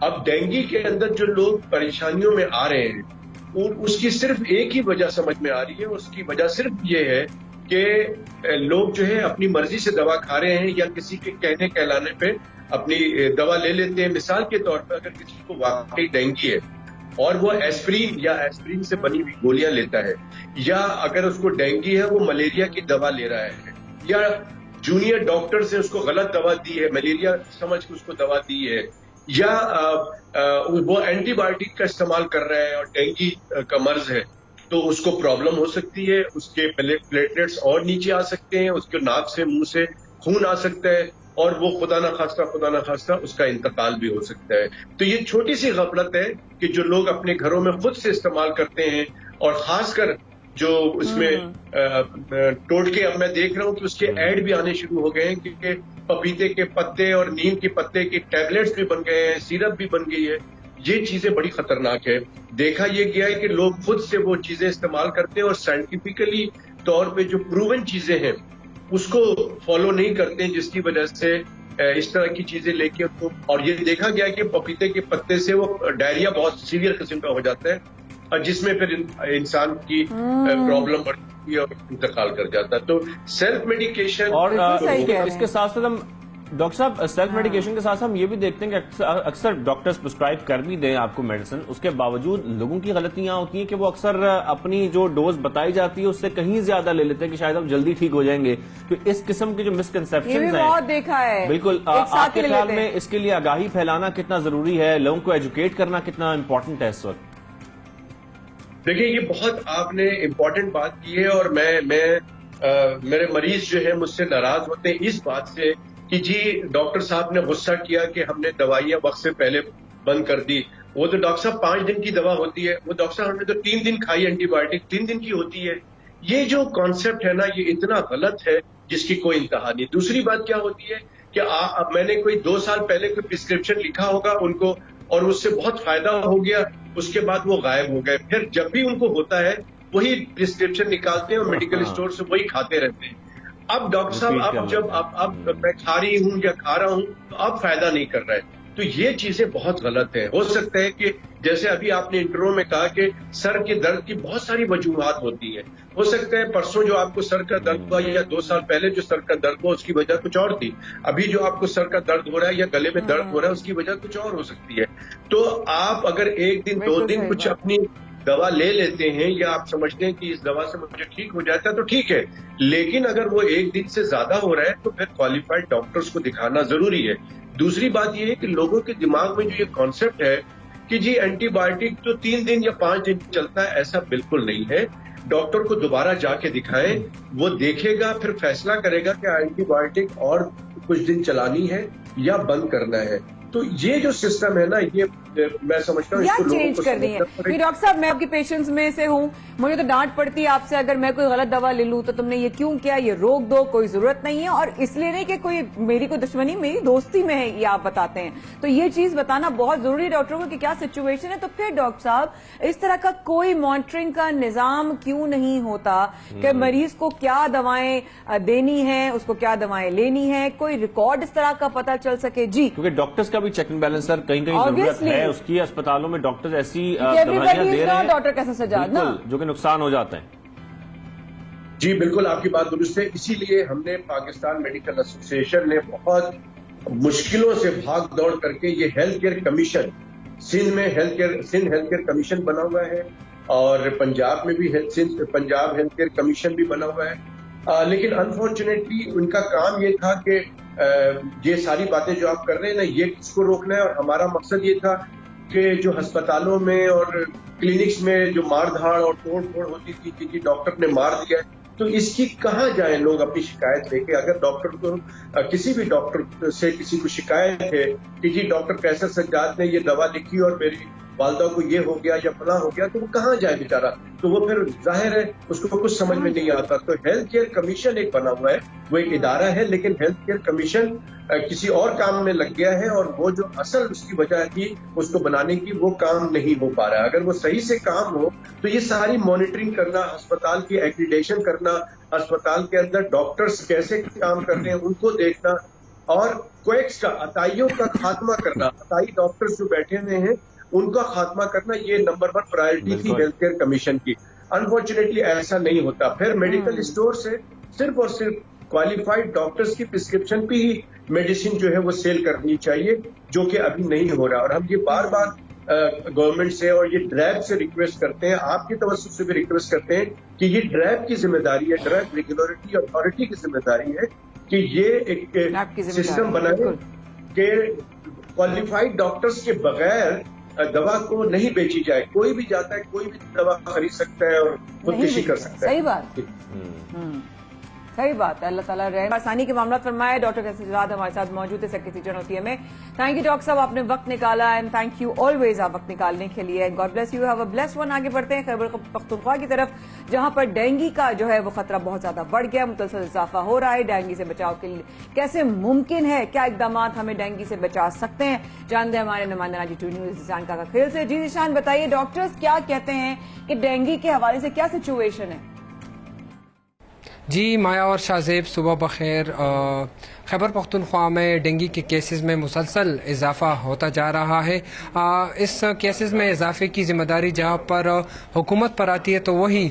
اب ڈینگی کے اندر جو لوگ پریشانیوں میں آ رہے ہیں اس کی صرف ایک ہی وجہ سمجھ میں آ رہی ہے، اس کی وجہ صرف یہ ہے کہ لوگ جو ہے اپنی مرضی سے دوا کھا رہے ہیں یا کسی کے کہنے کہلانے پہ اپنی دوا لے لیتے ہیں. مثال کے طور پر اگر کسی کو واقعی ڈینگی ہے اور وہ ایسپرین یا ایسپرین سے بنی ہوئی گولیاں لیتا ہے، یا اگر اس کو ڈینگی ہے وہ ملیریا کی دوا لے رہا ہے، یا جونیئر ڈاکٹر سے اس کو غلط دوا دی ہے، ملیریا سمجھ کے اس کو دوا دی ہے، یا وہ اینٹی بایوٹک کا استعمال کر رہا ہے اور ڈینگی کا مرض ہے، تو اس کو پرابلم ہو سکتی ہے، اس کے پلیٹلیٹس اور نیچے آ سکتے ہیں، اس کے ناک سے منہ سے خون آ سکتا ہے، اور وہ خدا نہ خواستہ اس کا انتقال بھی ہو سکتا ہے. تو یہ چھوٹی سی غفلت ہے کہ جو لوگ اپنے گھروں میں خود سے استعمال کرتے ہیں، اور خاص کر جو اس میں ٹوٹکے اب میں دیکھ رہا ہوں کہ اس کے ایڈ بھی آنے شروع ہو گئے ہیں، کیونکہ پپیتے کے پتے اور نیم کے پتے کی ٹیبلٹس بھی بن گئے ہیں، سیرپ بھی بن گئی ہے. یہ چیزیں بڑی خطرناک ہے. دیکھا یہ گیا ہے کہ لوگ خود سے وہ چیزیں استعمال کرتے ہیں اور سائنٹیفکلی طور پہ جو پروون چیزیں ہیں اس کو فالو نہیں کرتے ہیں، جس کی وجہ سے اس طرح کی چیزیں لے کے اور یہ دیکھا گیا کہ پپیتے کے پتے سے وہ ڈائریا بہت سیویئر قسم کا ہو جاتا ہے، اور جس میں پھر انسان کی پرابلم بڑھتی ہے اور انتقال کر جاتا ہے. تو سیلف میڈیکیشن اور اس کے ساتھ ساتھ ہم ڈاکٹر صاحب سیلف میڈیکیشن کے ساتھ ہم یہ بھی دیکھتے ہیں کہ اکثر ڈاکٹرز پرسکرائب کر بھی دیں آپ کو میڈیسن، اس کے باوجود لوگوں کی غلطیاں ہوتی ہیں کہ وہ اکثر اپنی جو ڈوز بتائی جاتی ہے اس سے کہیں زیادہ لے لیتے ہیں کہ شاید ہم جلدی ٹھیک ہو جائیں گے. تو اس قسم کے جو مسکنسیپشنز ہیں دیکھا ہے بالکل، آپ کے خیال میں اس کے لیے آگاہی پھیلانا کتنا ضروری ہے، لوگوں کو ایجوکیٹ کرنا کتنا امپورٹنٹ ہے اس وقت؟ دیکھیں یہ بہت آپ نے امپورٹنٹ بات کی ہے، اور میرے مریض جو ہے مجھ سے ناراض ہوتے ہیں اس بات سے کہ جی ڈاکٹر صاحب نے غصہ کیا کہ ہم نے دوائیاں وقت سے پہلے بند کر دی. وہ تو ڈاکٹر صاحب 5 دن کی دوا ہوتی ہے، وہ ڈاکٹر صاحب ہم نے تو 3 دن کھائی اینٹی بایوٹک 3 دن کی ہوتی ہے. یہ جو کانسیپٹ ہے نا یہ اتنا غلط ہے جس کی کوئی انتہا نہیں. دوسری بات کیا ہوتی ہے کہ میں نے کوئی 2 سال پہلے کوئی پرسکرپشن لکھا ہوگا ان کو اور اس سے بہت فائدہ ہو گیا، اس کے بعد وہ غائب ہو گئے، پھر جب بھی ان کو ہوتا ہے وہی پرسکرپشن نکالتے ہیں اور میڈیکل اسٹور سے وہی کھاتے رہتے ہیں. اب ڈاکٹر صاحب اب جب اب میں کھا رہی ہوں یا کھا رہا ہوں تو اب فائدہ نہیں کر رہا ہے. تو یہ چیزیں بہت غلط ہیں. ہو سکتا ہے کہ جیسے ابھی آپ نے انٹرو میں کہا کہ سر کے درد کی بہت ساری وجوہات ہوتی ہیں. ہو سکتا ہے پرسوں جو آپ کو سر کا درد ہوا یا 2 سال پہلے جو سر کا درد ہوا اس کی وجہ کچھ اور تھی. ابھی جو آپ کو سر کا درد ہو رہا ہے یا گلے میں درد ہو رہا ہے اس کی وجہ کچھ اور ہو سکتی ہے. تو آپ اگر 1 دن 2 دن کچھ اپنی دوا لے لیتے ہیں یا آپ سمجھتے ہیں کہ اس دوا سے مجھے ٹھیک ہو جاتا ہے تو ٹھیک ہے، لیکن اگر وہ 1 دن سے زیادہ ہو رہا ہے تو پھر کوالیفائڈ ڈاکٹرز کو دکھانا ضروری ہے. دوسری بات یہ ہے کہ لوگوں کے دماغ میں جو یہ کانسیپٹ ہے کہ جی اینٹی بایوٹک تو 3 دن یا 5 دن چلتا ہے، ایسا بالکل نہیں ہے. ڈاکٹر کو دوبارہ جا کے دکھائیں، وہ دیکھے گا پھر فیصلہ کرے گا کہ اینٹی بایوٹک اور کچھ دن چلانی ہے یا بند کرنا ہے. تو یہ جو سسٹم ہے نا یہ میں سمجھتا ہوں یا چینج کر دی ہے. ڈاکٹر صاحب میں آپ کی پیشنٹس میں سے ہوں، مجھے تو ڈانٹ پڑتی ہے آپ سے اگر میں کوئی غلط دوا لے لوں تو تم نے یہ کیوں کیا، یہ روک دو، کوئی ضرورت نہیں ہے. اور اس لیے نہیں کہ کوئی میری کوئی دشمنی، میری دوستی میں ہے یہ آپ بتاتے ہیں. تو یہ چیز بتانا بہت ضروری ہے ڈاکٹروں کو کہ کیا سچویشن ہے. تو پھر ڈاکٹر صاحب اس طرح کا کوئی مانیٹرنگ کا نظام کیوں نہیں ہوتا کہ مریض کو کیا دوائیں دینی ہیں، اس کو کیا دوائیں لینی ہیں، کوئی ریکارڈ اس طرح کا پتہ چل سکے؟ جی کیونکہ ڈاکٹرز کا بھی چیک اینڈ بیلنس سر کہیں ضرورت ہے اس کی. اسپتالوں میں ڈاکٹرز ایسی دوائیاں دے رہے ہیں ڈاکٹر کیسا سجاد نا جو کہ نقصان ہو جاتے ہیں. جی بالکل آپ کی بات درست ہے. اسی لیے ہم نے پاکستان میڈیکل ایسوسی ایشن نے بہت مشکلوں سے بھاگ دوڑ کر کے یہ ہیلتھ کیئر کمیشن سندھ میں سندھ ہیلتھ کیئر کمیشن بنا ہوا ہے اور پنجاب میں بھی پنجاب ہیلتھ کیئر کمیشن بھی بنا ہوا ہے. لیکن انفارچونیٹلی ان کا کام یہ تھا کہ یہ ساری باتیں جو آپ کر رہے ہیں نا یہ کس کو روکنا ہے. اور ہمارا مقصد یہ تھا کہ جو ہسپتالوں میں اور کلینکس میں جو مار دھاڑ اور توڑ پھوڑ ہوتی تھی کہ جی ڈاکٹر نے مار دیا تو اس کی کہاں جائیں لوگ اپنی شکایت لے کے. اگر ڈاکٹر کو کسی بھی ڈاکٹر سے کسی کو شکایت ہے کہ جی ڈاکٹر کیسر سجاد نے یہ دوا لکھی اور میری والدہ کو یہ ہو گیا یا فلاں ہو گیا تو وہ کہاں جائے بیچارہ. تو وہ پھر ظاہر ہے اس کو کچھ سمجھ میں نہیں آتا. تو ہیلتھ کیئر کمیشن ایک بنا ہوا ہے، وہ ایک ادارہ ہے، لیکن ہیلتھ کیئر کمیشن کسی اور کام میں لگ گیا ہے اور وہ جو اصل اس کی وجہ تھی اس کو بنانے کی وہ کام نہیں ہو پا رہا ہے. اگر وہ صحیح سے کام ہو تو یہ ساری مانیٹرنگ کرنا، ہسپتال کی ایکریڈیشن کرنا، ہسپتال کے اندر ڈاکٹرز کیسے کام کرتے ہیں ان کو دیکھنا، اور کویکسٹرا عطائیوں کا خاتمہ کرنا، عطائی ڈاکٹرز جو بیٹھے ہوئے ہیں ان کا خاتمہ کرنا، یہ نمبر 1 پرائرٹی تھی ہیلتھ کیئر کمیشن کی. انفارچونیٹلی ایسا نہیں ہوتا. پھر میڈیکل اسٹور سے صرف اور صرف کوالیفائڈ ڈاکٹرز کی پرسکرپشن پہ ہی میڈیسن جو ہے وہ سیل کرنی چاہیے، جو کہ ابھی نہیں ہو رہا. اور ہم یہ بار بار گورنمنٹ سے اور یہ ڈریب سے ریکویسٹ کرتے ہیں، آپ کی توسط سے بھی ریکویسٹ کرتے ہیں کہ یہ ڈریب کی ذمہ داری ہے، ڈریب ریگولیٹری اتھارٹی کی ذمہ داری ہے کہ یہ ایک سسٹم بنائے کہ کوالیفائڈ ڈاکٹرز کے بغیر دوا کو نہیں بیچی جائے. کوئی بھی جاتا ہے، کوئی بھی دوا خرید سکتا ہے اور خودکشی کر سکتا ہے. صحیح بات، صحیح بات ہے. اللہ تعالیٰ رحم آسانی کے معاملات فرمائے. ڈاکٹر کیسر جراد ہمارے ساتھ موجود ہے، سیکریٹری جنرل OTM میں. تھینک یو ڈاکٹر صاحب، آپ نے وقت نکالا، اینڈ تھینک یو آلویز آپ وقت نکالنے کے لیے. God bless you, have a bless one. آگے بڑھتے ہیں خیبر پختونخوا کی طرف، جہاں پر ڈینگی کا جو ہے وہ خطرہ بہت زیادہ بڑھ گیا، مسلسل اضافہ ہو رہا ہے. ڈینگی سے بچاؤ کے لیے کیسے ممکن ہے، کیا اقدامات ہمیں ڈینگی سے بچا سکتے ہیں، جانتے ہیں ہمارے نمائندہ 92 نیوز ذیشان کاکا کھیل سے. جی ذیشان، بتائیے ڈاکٹرز کیا کہتے ہیں کہ ڈینگی کے حوالے سے کیا سچویشن ہے؟ جی مایا اور شاہ زیب، صبح بخیر. خیبر پختونخوا میں ڈینگی کے کیسز میں مسلسل اضافہ ہوتا جا رہا ہے. اس کیسز میں اضافے کی ذمہ داری جہاں پر حکومت پر آتی ہے تو وہی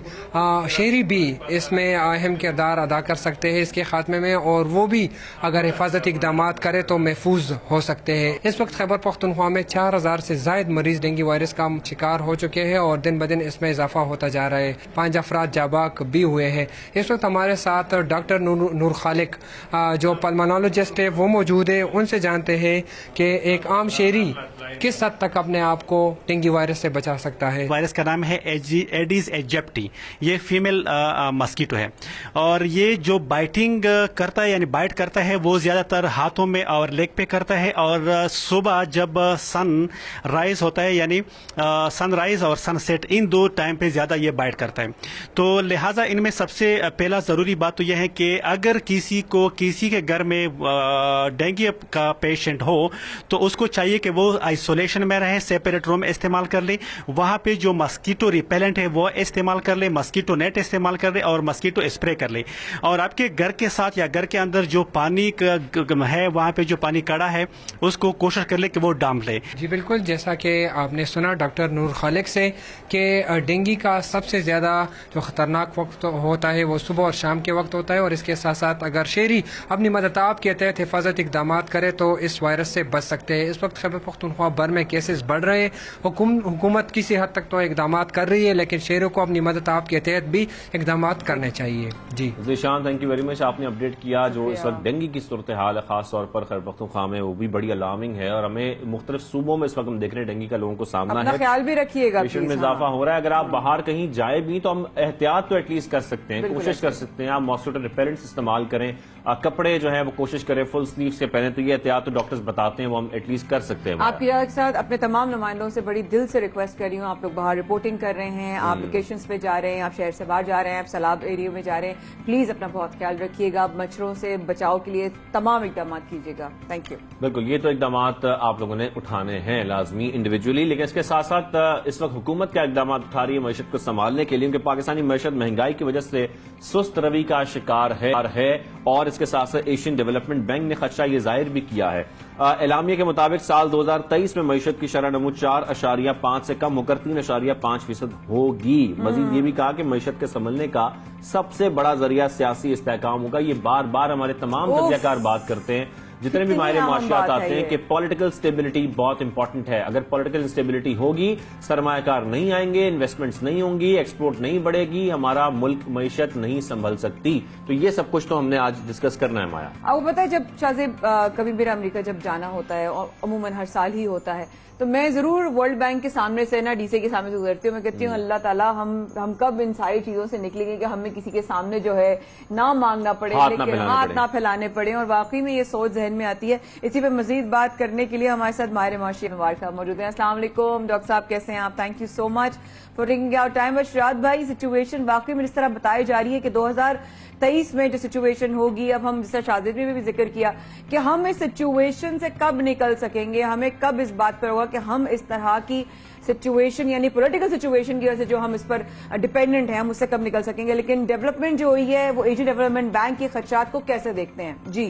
شہری بھی اس میں اہم کردار ادا کر سکتے ہیں اس کے خاتمے میں، اور وہ بھی اگر حفاظتی اقدامات کرے تو محفوظ ہو سکتے ہیں. اس وقت خیبر پختونخوا میں 4000 سے زائد مریض ڈینگی وائرس کا شکار ہو چکے ہیں اور دن بدن اس میں اضافہ ہوتا جا رہا ہے. 5 افراد جاں بھی ہوئے ہیں. اس وقت ہمارے ساتھ ڈاکٹر نور خالق جو پلمونالوجسٹ ہے وہ موجود ہے. ان سے جانتے ہیں کہ ایک عام شہری کس حد تک اپنے آپ کو ڈینگی وائرس سے بچا سکتا ہے. وائرس کا نام ہے ایڈیز ایجپٹی. یہ فیمیل مسکیٹو ہے اور یہ جو بائٹنگ کرتا ہے، یعنی بائٹ کرتا ہے، وہ زیادہ تر ہاتھوں میں اور لیگ پہ کرتا ہے. اور صبح جب سن رائز ہوتا ہے، یعنی سن رائز اور سن سیٹ، ان 2 ٹائم پہ زیادہ یہ بائٹ کرتا ہے. تو لہٰذا ان میں سب سے پہلا ضروری بات تو یہ ہے کہ اگر کسی کے گھر میں ڈینگی کا پیشنٹ ہو تو اس کو چاہیے کہ وہ آئسولیشن میں رہے، سیپریٹ روم استعمال کر لے. وہاں پہ جو مسکیٹو ریپیلنٹ ہے وہ استعمال کر لے، مسکیٹو نیٹ استعمال کر لے اور مسکیٹو اسپرے کر لے. اور آپ کے گھر کے ساتھ یا گھر کے اندر جو پانی ہے، وہاں پہ جو پانی کڑا ہے، اس کو کوشش کر لے کہ وہ ڈام لے. جی بالکل، جیسا کہ آپ نے سنا ڈاکٹر نور خالق سے کہ ڈینگی کا سب سے زیادہ جو خطرناک وقت ہوتا ہے وہ صبح اور شام کے وقت ہوتا ہے. اور اس کے ساتھ ساتھ اگر شہری اپنی مددتاب کے تحت حفاظتی اقدامات کرے تو اس وائرس سے بچ سکتے ہیں. اس وقت خیبر پختونخوا بھر میں کیسز بڑھ رہے ہیں. حکومت کسی حد تک تو اقدامات کر رہی ہے، لیکن شہروں کو اپنی مددتاب کے تحت بھی اقدامات کرنے چاہیے. جی Zeeshan, thank you very much. آپ نے اپڈیٹ کیا جو اس وقت ڈینگی کی صورتحال ہے خاص طور پر خیبر پختونخوا میں، وہ بھی بڑی الارمنگ ہے. اور ہمیں مختلف صوبوں میں اس وقت ہم دیکھ رہے ہیں ڈینگی کا لوگوں کو سامنا ہے. خیال بھی رکھیے گا، پیشنٹ میں اضافہ ہو رہا ہے. اگر آپ باہر کہیں جائے بھی تو ہم احتیاط تو ایٹ لیسٹ کر سکتے ہیں، کوشش کر سکتے ہیں. آپ ماسکیٹو ریپیلنٹس استعمال کریں، کپڑے جو ہے وہ کوشش کریں فل سلیو سے پہنے. تو یہ احتیاط تو ڈاکٹرز بتاتے ہیں، وہ ہم ایٹ لیسٹ کر سکتے ہیں. آپ کے ساتھ اپنے تمام نمائندوں سے بڑی دل سے ریکویسٹ کر رہی ہوں، آپ لوگ باہر رپورٹنگ کر رہے ہیں، آپ لوکیشنز پہ جا رہے ہیں، آپ شہر سے باہر جا رہے ہیں، آپ سیلاب ایریا میں جا رہے ہیں، پلیز اپنا بہت خیال رکھیے گا. مچھروں سے بچاؤ کے لیے تمام اقدامات کیجیے گا. Thank you. بالکل، یہ تو اقدامات آپ لوگوں نے اٹھانے ہیں لازمی انڈیویجولی، لیکن اس کے ساتھ ساتھ اس وقت حکومت کیا اقدامات اٹھا رہی ہے معیشت کو سنبھالنے کے لیے، کیونکہ پاکستانی معیشت مہنگائی کی وجہ سے سست روی کا شکار ہے. اور اس کے ساتھ ساتھ ایشین ڈیولپمنٹ بینک نے خدشہ یہ ظاہر بھی کیا ہے. اعلامیہ کے مطابق سال 2023 میں معیشت کی شرح نمو 4.5 سے کم ہو کر 3.5% ہوگی. مزید یہ بھی کہا کہ معیشت کے سنبھلنے کا سب سے بڑا ذریعہ سیاسی استحکام ہوگا. یہ بار بار ہمارے تمام تجزیہ کار بات کرتے ہیں، جتنے بھی ماہر معاشیات آتے ہیں، کہ پولیٹیکل سٹیبلٹی بہت امپورٹنٹ ہے. اگر پولیٹیکل انسٹیبلٹی ہوگی، سرمایہ کار نہیں آئیں گے، انویسٹمنٹس نہیں ہوں گی، ایکسپورٹ نہیں بڑھے گی، ہمارا ملک معیشت نہیں سنبھل سکتی. تو یہ سب کچھ تو ہم نے آج ڈسکس کرنا ہے. مایا، آپ کو پتا ہے جب شاہزیب کبھی میرا امریکہ جب جانا ہوتا ہے، اور عموماً ہر سال ہی ہوتا ہے، تو میں ضرور ورلڈ بینک کے سامنے سے نا ڈی سی کے سامنے سے گزرتی ہوں. میں کہتی ہوں اللہ تعالیٰ ہم کب ان ساری چیزوں سے نکلیں گے کہ ہمیں کسی کے سامنے جو ہے نہ مانگنا پڑے، لیکن ہاتھ نہ پھیلانے پڑے. اور واقعی میں یہ سوچ ذہن میں آتی ہے. اسی پہ مزید بات کرنے کے لیے ہمارے ساتھ ماہر معاشی مبارک صاحب موجود ہیں. السلام علیکم ڈاکٹر صاحب، کیسے ہیں آپ؟ Thank you so much for taking our time. Sharad بھائی، سچویشن واقعی میں جس طرح بتائی جا رہی ہے کہ 2023 میں جو سچویشن ہوگی، اب ہم جس طرح شاہزیب نے بھی ذکر کیا کہ ہم اس سچویشن سے کب نکل سکیں گے، ہمیں کب اس بات پر ہوگا کہ ہم اس طرح کی سچویشن یعنی پولیٹیکل سچویشن کی وجہ سے جو ہم اس پر ڈیپینڈنٹ ہیں، ہم اس سے کب نکل سکیں گے. لیکن ڈیولپمنٹ جو ہوئی ہے وہ ایشین ڈیولپمنٹ بینک کے خدشات کو کیسے دیکھتے ہیں؟ جی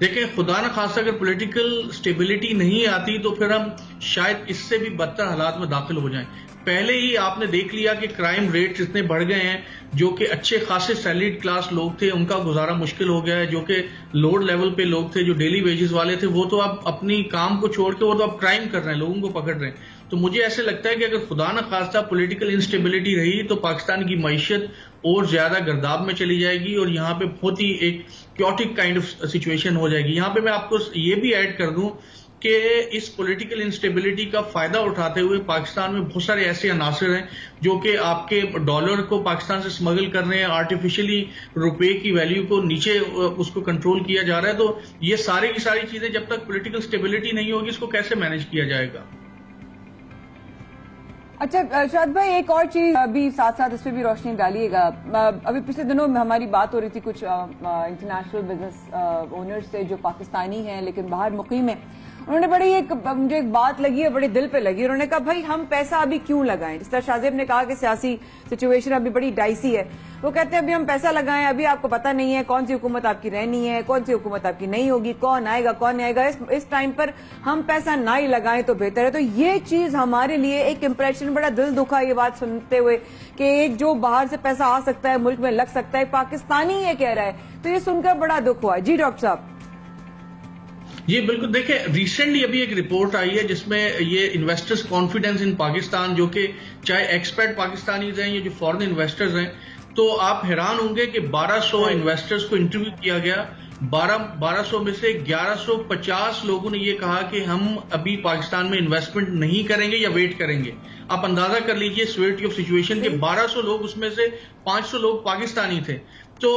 دیکھیں خدا نہ خاصا اگر پولیٹیکل سٹیبلٹی نہیں آتی تو پھر ہم شاید اس سے بھی بدتر حالات میں داخل ہو جائیں. پہلے ہی آپ نے دیکھ لیا کہ کرائم ریٹ اتنے بڑھ گئے ہیں, جو کہ اچھے خاصے سیلریڈ کلاس لوگ تھے ان کا گزارا مشکل ہو گیا ہے, جو کہ لوڈ لیول پہ لوگ تھے جو ڈیلی ویجز والے تھے وہ تو اب اپنی کام کو چھوڑ کے وہ تو اب کرائم کر رہے ہیں, لوگوں کو پکڑ رہے ہیں. تو مجھے ایسے لگتا ہے کہ اگر خدا نہ خواستہ پولیٹیکل انسٹیبلٹی رہی تو پاکستان کی معیشت اور زیادہ گرداب میں چلی جائے گی اور یہاں پہ بہت ہی ایک کیوٹک کائنڈ آف سچویشن ہو جائے گی. یہاں پہ میں آپ کو یہ بھی ایڈ کر دوں کہ اس پولیٹیکل انسٹیبلٹی کا فائدہ اٹھاتے ہوئے پاکستان میں بہت سارے ایسے عناصر ہیں جو کہ آپ کے ڈالر کو پاکستان سے اسمگل کر رہے ہیں, آرٹیفیشلی روپے کی ویلیو کو نیچے اس کو کنٹرول کیا جا رہا ہے. تو یہ ساری کی ساری چیزیں جب تک پولیٹیکل اسٹیبلٹی نہیں ہوگی اس کو کیسے مینج کیا جائے گا. اچھا شاد بھائی, ایک اور چیز ابھی ساتھ ساتھ اس پہ بھی روشنی ڈالیے گا. ابھی پچھلے دنوں میں ہماری بات ہو رہی تھی کچھ انٹرنیشنل بزنس اونرز سے جو پاکستانی ہیں لیکن باہر مقیم ہیں. انہوں نے بڑی مجھے ایک بات لگی ہے, بڑی دل پہ لگی. انہوں نے کہا بھائی ہم پیسہ ابھی کیوں لگائیں, جس طرح شاہ نے کہا کہ سیاسی سچویشن ابھی بڑی ڈائسی ہے. وہ کہتے ہیں ابھی ہم پیسہ لگائیں, ابھی آپ کو پتہ نہیں ہے کون سی حکومت آپ کی رہنی ہے, کون سی حکومت آپ کی نہیں ہوگی, کون آئے گا کون نہیں آئے گا. اس ٹائم پر ہم پیسہ نہ ہی لگائیں تو بہتر ہے. تو یہ چیز ہمارے لیے ایک امپریشن, بڑا دل دکھا یہ بات سنتے ہوئے کہ ایک جو باہر سے پیسہ آ سکتا ہے ملک میں لگ سکتا ہے, پاکستانی یہ کہہ رہا ہے. تو یہ سن کر بڑا دکھ ہوا. جی ڈاکٹر صاحب. جی بالکل, دیکھیں ریسنٹلی ابھی ایک رپورٹ آئی ہے جس میں یہ انویسٹرز کانفیڈنس ان پاکستان, جو کہ چاہے ایکسپیٹ پاکستانیز ہیں یا جو فورن انویسٹرز ہیں, تو آپ حیران ہوں گے کہ 1200 انویسٹرز کو انٹرویو کیا گیا. 1200 میں سے 1150 لوگوں نے یہ کہا کہ ہم ابھی پاکستان میں انویسٹمنٹ نہیں کریں گے یا ویٹ کریں گے. آپ اندازہ کر لیجئے سیورٹی آف سچویشن کے 1200 لوگ, اس میں سے 500 لوگ پاکستانی تھے. تو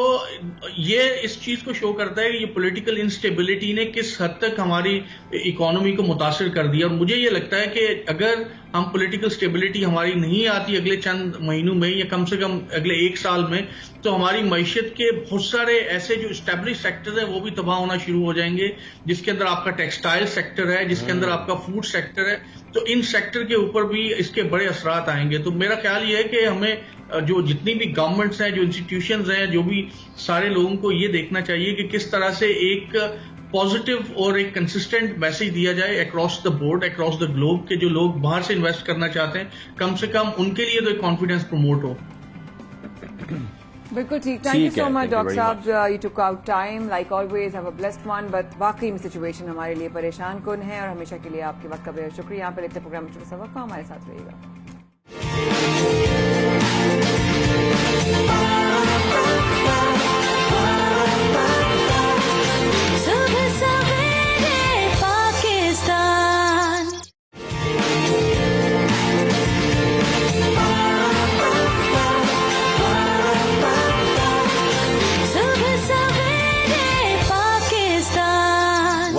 یہ اس چیز کو شو کرتا ہے کہ یہ پولیٹیکل انسٹیبلٹی نے کس حد تک ہماری اکانومی کو متاثر کر دیا. اور مجھے یہ لگتا ہے کہ اگر ہم پولیٹیکل سٹیبلٹی ہماری نہیں آتی اگلے چند مہینوں میں یا کم سے کم اگلے 1 سال میں, تو ہماری معیشت کے بہت سارے ایسے جو اسٹیبلش سیکٹرز ہیں وہ بھی تباہ ہونا شروع ہو جائیں گے, جس کے اندر آپ کا ٹیکسٹائل سیکٹر ہے, جس کے اندر آپ کا فوڈ سیکٹر ہے. تو ان سیکٹر کے اوپر بھی اس کے بڑے اثرات آئیں گے. تو میرا خیال یہ ہے کہ ہمیں جو جتنی بھی گورنمنٹس ہیں, جو انسٹیٹیوشنز ہیں, جو بھی سارے لوگوں کو یہ دیکھنا چاہیے کہ کس طرح سے ایک پازیٹو اور ایک کنسسٹنٹ میسج دیا جائے across the board, across the globe, کہ جو لوگ باہر سے انویسٹ کرنا چاہتے ہیں کم سے کم ان کے لیے تو ایک کانفیڈنس پروموٹ ہو. بالکل ٹھیک. Thank you so much doctor صاحب, you took out time like always. Have a blessed one. But واقعی میں سچویشن ہمارے لیے پریشان کن ہے, اور ہمیشہ کے لیے آپ کے وقت کا بہت شکریہ. یہاں پر اتنے پروگرام میں سبق ہمارے ساتھ رہے گا.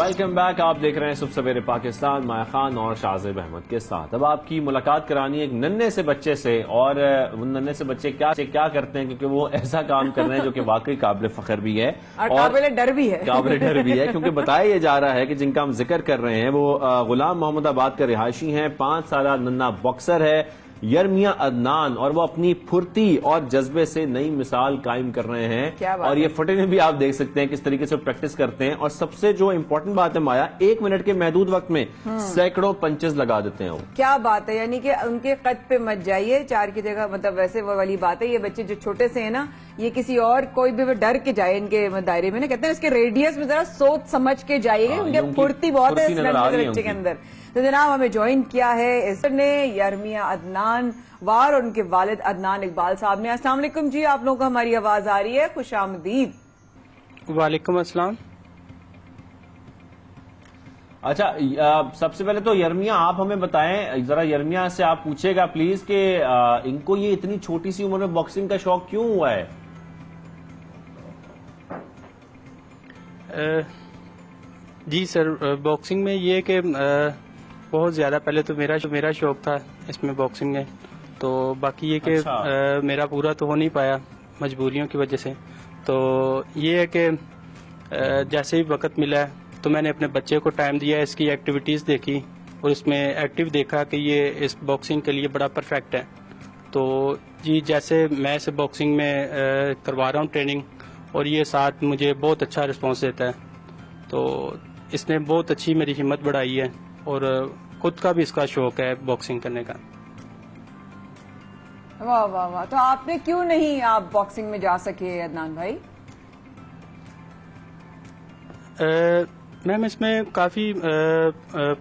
Welcome back. آپ دیکھ رہے ہیں صبح سویرے پاکستان, مایا خان اور شاہزیب احمد کے ساتھ. اب آپ کی ملاقات کرانی ہے ایک ننھے سے بچے سے, اور وہ ننھے سے بچے کیا کرتے ہیں, کیونکہ وہ ایسا کام کر رہے ہیں جو کہ واقعی قابل فخر بھی ہے اور قابل ڈر بھی ہے. کیونکہ بتایا یہ جا رہا ہے کہ جن کا ہم ذکر کر رہے ہیں وہ غلام محمد آباد کا رہائشی ہیں, 5 سالہ ننھا باکسر ہے یرمیہ عدنان, اور وہ اپنی پھرتی اور جذبے سے نئی مثال قائم کر رہے ہیں. اور یہ فوٹیج میں بھی آپ دیکھ سکتے ہیں کس طریقے سے پریکٹس کرتے ہیں. اور سب سے جو امپورٹنٹ بات ہے مایا, 1 منٹ کے محدود وقت میں سینکڑوں پنچز لگا دیتے ہیں. وہ کیا بات ہے, یعنی کہ ان کے قد پہ مت جائیے 4 کی جگہ, مطلب ویسے وہ والی بات ہے. یہ بچے جو چھوٹے سے ہیں نا, یہ کسی اور کوئی بھی ڈر کے جائے ان کے دائرے میں نا, کہتے ہیں اس کے ریڈیس میں ذرا سوچ سمجھ کے جائیے گا, ان کی پھرتی بہت ہے اس بچے کے اندر. تو جناب ہمیں جوائن کیا ہے اس نے یرمیہ عدنان وار اور ان کے والد عدنان اقبال صاحب نے. السلام علیکم جی, آپ لوگوں کو ہماری آواز آ رہی ہے؟ خوش آمدید. وعلیکم السلام. اچھا, سب سے پہلے تو یرمیہ آپ ہمیں بتائیں ذرا, یرمیہ سے آپ پوچھے گا پلیز کہ ان کو یہ اتنی چھوٹی سی عمر میں باکسنگ کا شوق کیوں ہوا ہے؟ جی سر, باکسنگ میں یہ کہ بہت زیادہ پہلے تو میرا شوق تھا اس میں باکسنگ میں, تو باقی یہ کہ میرا پورا تو ہو نہیں پایا مجبوریوں کی وجہ سے. تو یہ ہے کہ جیسے ہی وقت ملا تو میں نے اپنے بچے کو ٹائم دیا, اس کی ایکٹیویٹیز دیکھی اور اس میں ایکٹیو دیکھا کہ یہ اس باکسنگ کے لیے بڑا پرفیکٹ ہے. تو جی جیسے میں اسے باکسنگ میں کروا رہا ہوں ٹریننگ, اور یہ ساتھ مجھے بہت اچھا رسپانس دیتا ہے. تو اس نے بہت اچھی میری ہمت بڑھائی ہے اور خود کا بھی اس کا شوق ہے باکسنگ کرنے کا. واہ واہ واہ. تو آپ نے کیوں نہیں آپ باکسنگ میں جا سکے عدنان بھائی؟ میم اس میں کافی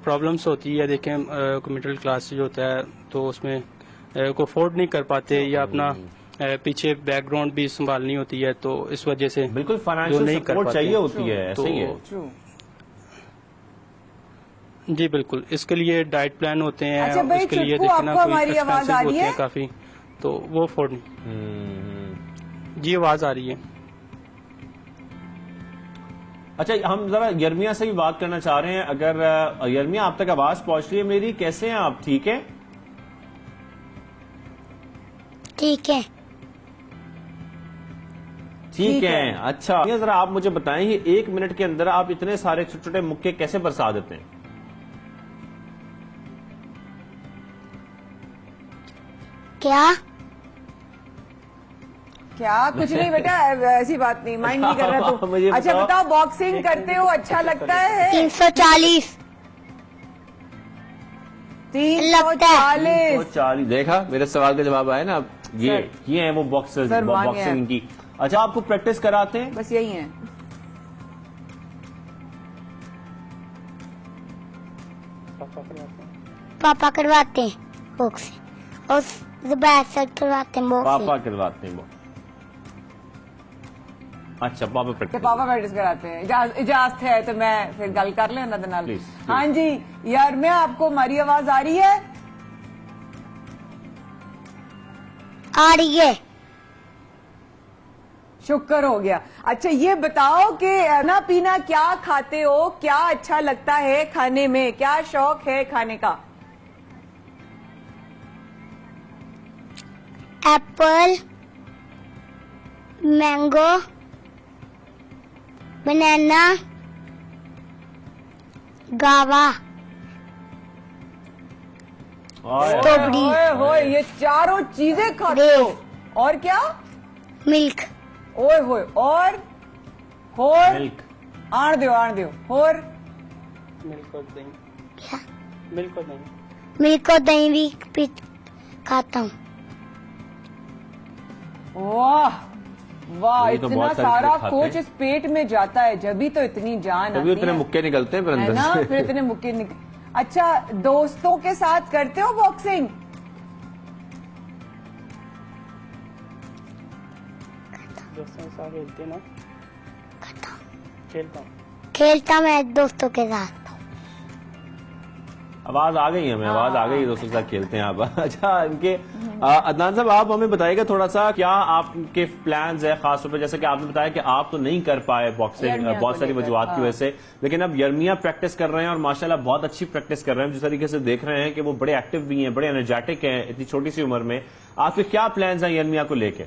پرابلمس ہوتی ہے. دیکھیں مڈل کلاس جو ہوتا ہے تو اس میں کو افورڈ نہیں کر پاتے یا اپنا پیچھے بیک گراؤنڈ بھی سنبھالنی ہوتی ہے تو اس وجہ سے بالکل فائنینشیل سپورٹ چاہیے ہوتی ہے. ایسے ہی ہے جی بالکل. اس کے لیے ڈائٹ پلان ہوتے ہیں. اچھا بھائی اس کے لیے دیکھنا ہماری آواز آ رہی ہے کافی تو وہ افورڈ نہیں. جی آواز آ رہی ہے. اچھا ہم ذرا یرمیا سے بھی بات کرنا چاہ رہے ہیں. اگر یرمیا آپ تک آواز پہنچ رہی ہے میری، کیسے ہیں آپ؟ ٹھیک ہے ٹھیک ہے ٹھیک ہے. اچھا ذرا آپ مجھے بتائیں کہ 1 منٹ کے اندر آپ اتنے سارے چھوٹے چھوٹے مکے کیسے برسا دیتے ہیں؟ کیا کچھ نہیں بیٹا، ایسی بات نہیں، مائنڈ نہیں کر رہا تو. اچھا بتاؤ باکسنگ کرتے ہو اچھا لگتا ہے؟ 340 340. دیکھا میرے سوال کا جواب آیا نا. یہ ہیں وہ باکسرز باکسنگ کی. اچھا آپ کو پریکٹس کراتے ہیں؟ بس یہی ہیں. پاپا کرواتے ہیں باکسنگ اور زبیر سر کرواتے ہیں پاپا کرواتے ہیں. اچھا پاپا پریکٹس کراتے ہیں. اجازت ہے تو میں پھر گل کر لیں نال. ہاں جی یار میں آپ کو ہماری آواز آ رہی ہے؟ آ رہی ہے. شکر ہو گیا. اچھا یہ بتاؤ کہ کھانا پینا کیا کھاتے ہو، کیا اچھا لگتا ہے کھانے میں، کیا شوق ہے کھانے کا؟ ایپل، مینگو، بنانا، گاوا، اسٹرابیری. یہ چاروں چیزیں کھاتے ہو. اور کیا؟ ملک. اوئے ہوئے. اور ملک آن دیو. اور ملک اور دہی. کیا؟ ملک اور دہی. ملک اور دہی بھی کھاتا ہوں. واہ واہ اتنا سارا کوچ اس پیٹ میں جاتا ہے جبھی تو اتنی جان آتی ہے. اتنے مکے نکلتے ہیں پھر اتنے مکے اچھا دوستوں کے ساتھ کرتے ہو باکسنگ؟ دوستوں کے ساتھ کھیلتے نا. کھیلتا میں دوستوں کے ساتھ. آواز آ گئی ہمیں، آواز آ گئی. دوستوں کے ساتھ کھیلتے ہیں آپ. اچھا ان کے عدنان صاحب آپ ہمیں بتائیے گا تھوڑا سا کیا آپ کے پلانز ہیں، خاص طور پہ جیسے کہ آپ نے بتایا کہ آپ تو نہیں کر پائے باکسنگ بہت ساری وجوہات کی وجہ سے، لیکن اب یرمیا پریکٹس کر رہے ہیں اور ماشاءاللہ بہت اچھی پریکٹس کر رہے ہیں. جس طریقے سے دیکھ رہے ہیں کہ وہ بڑے ایکٹیو بھی ہیں، بڑے انرجیٹک ہیں اتنی چھوٹی سی عمر میں. آپ کے کیا پلانز ہیں یرمیا کو لے کے؟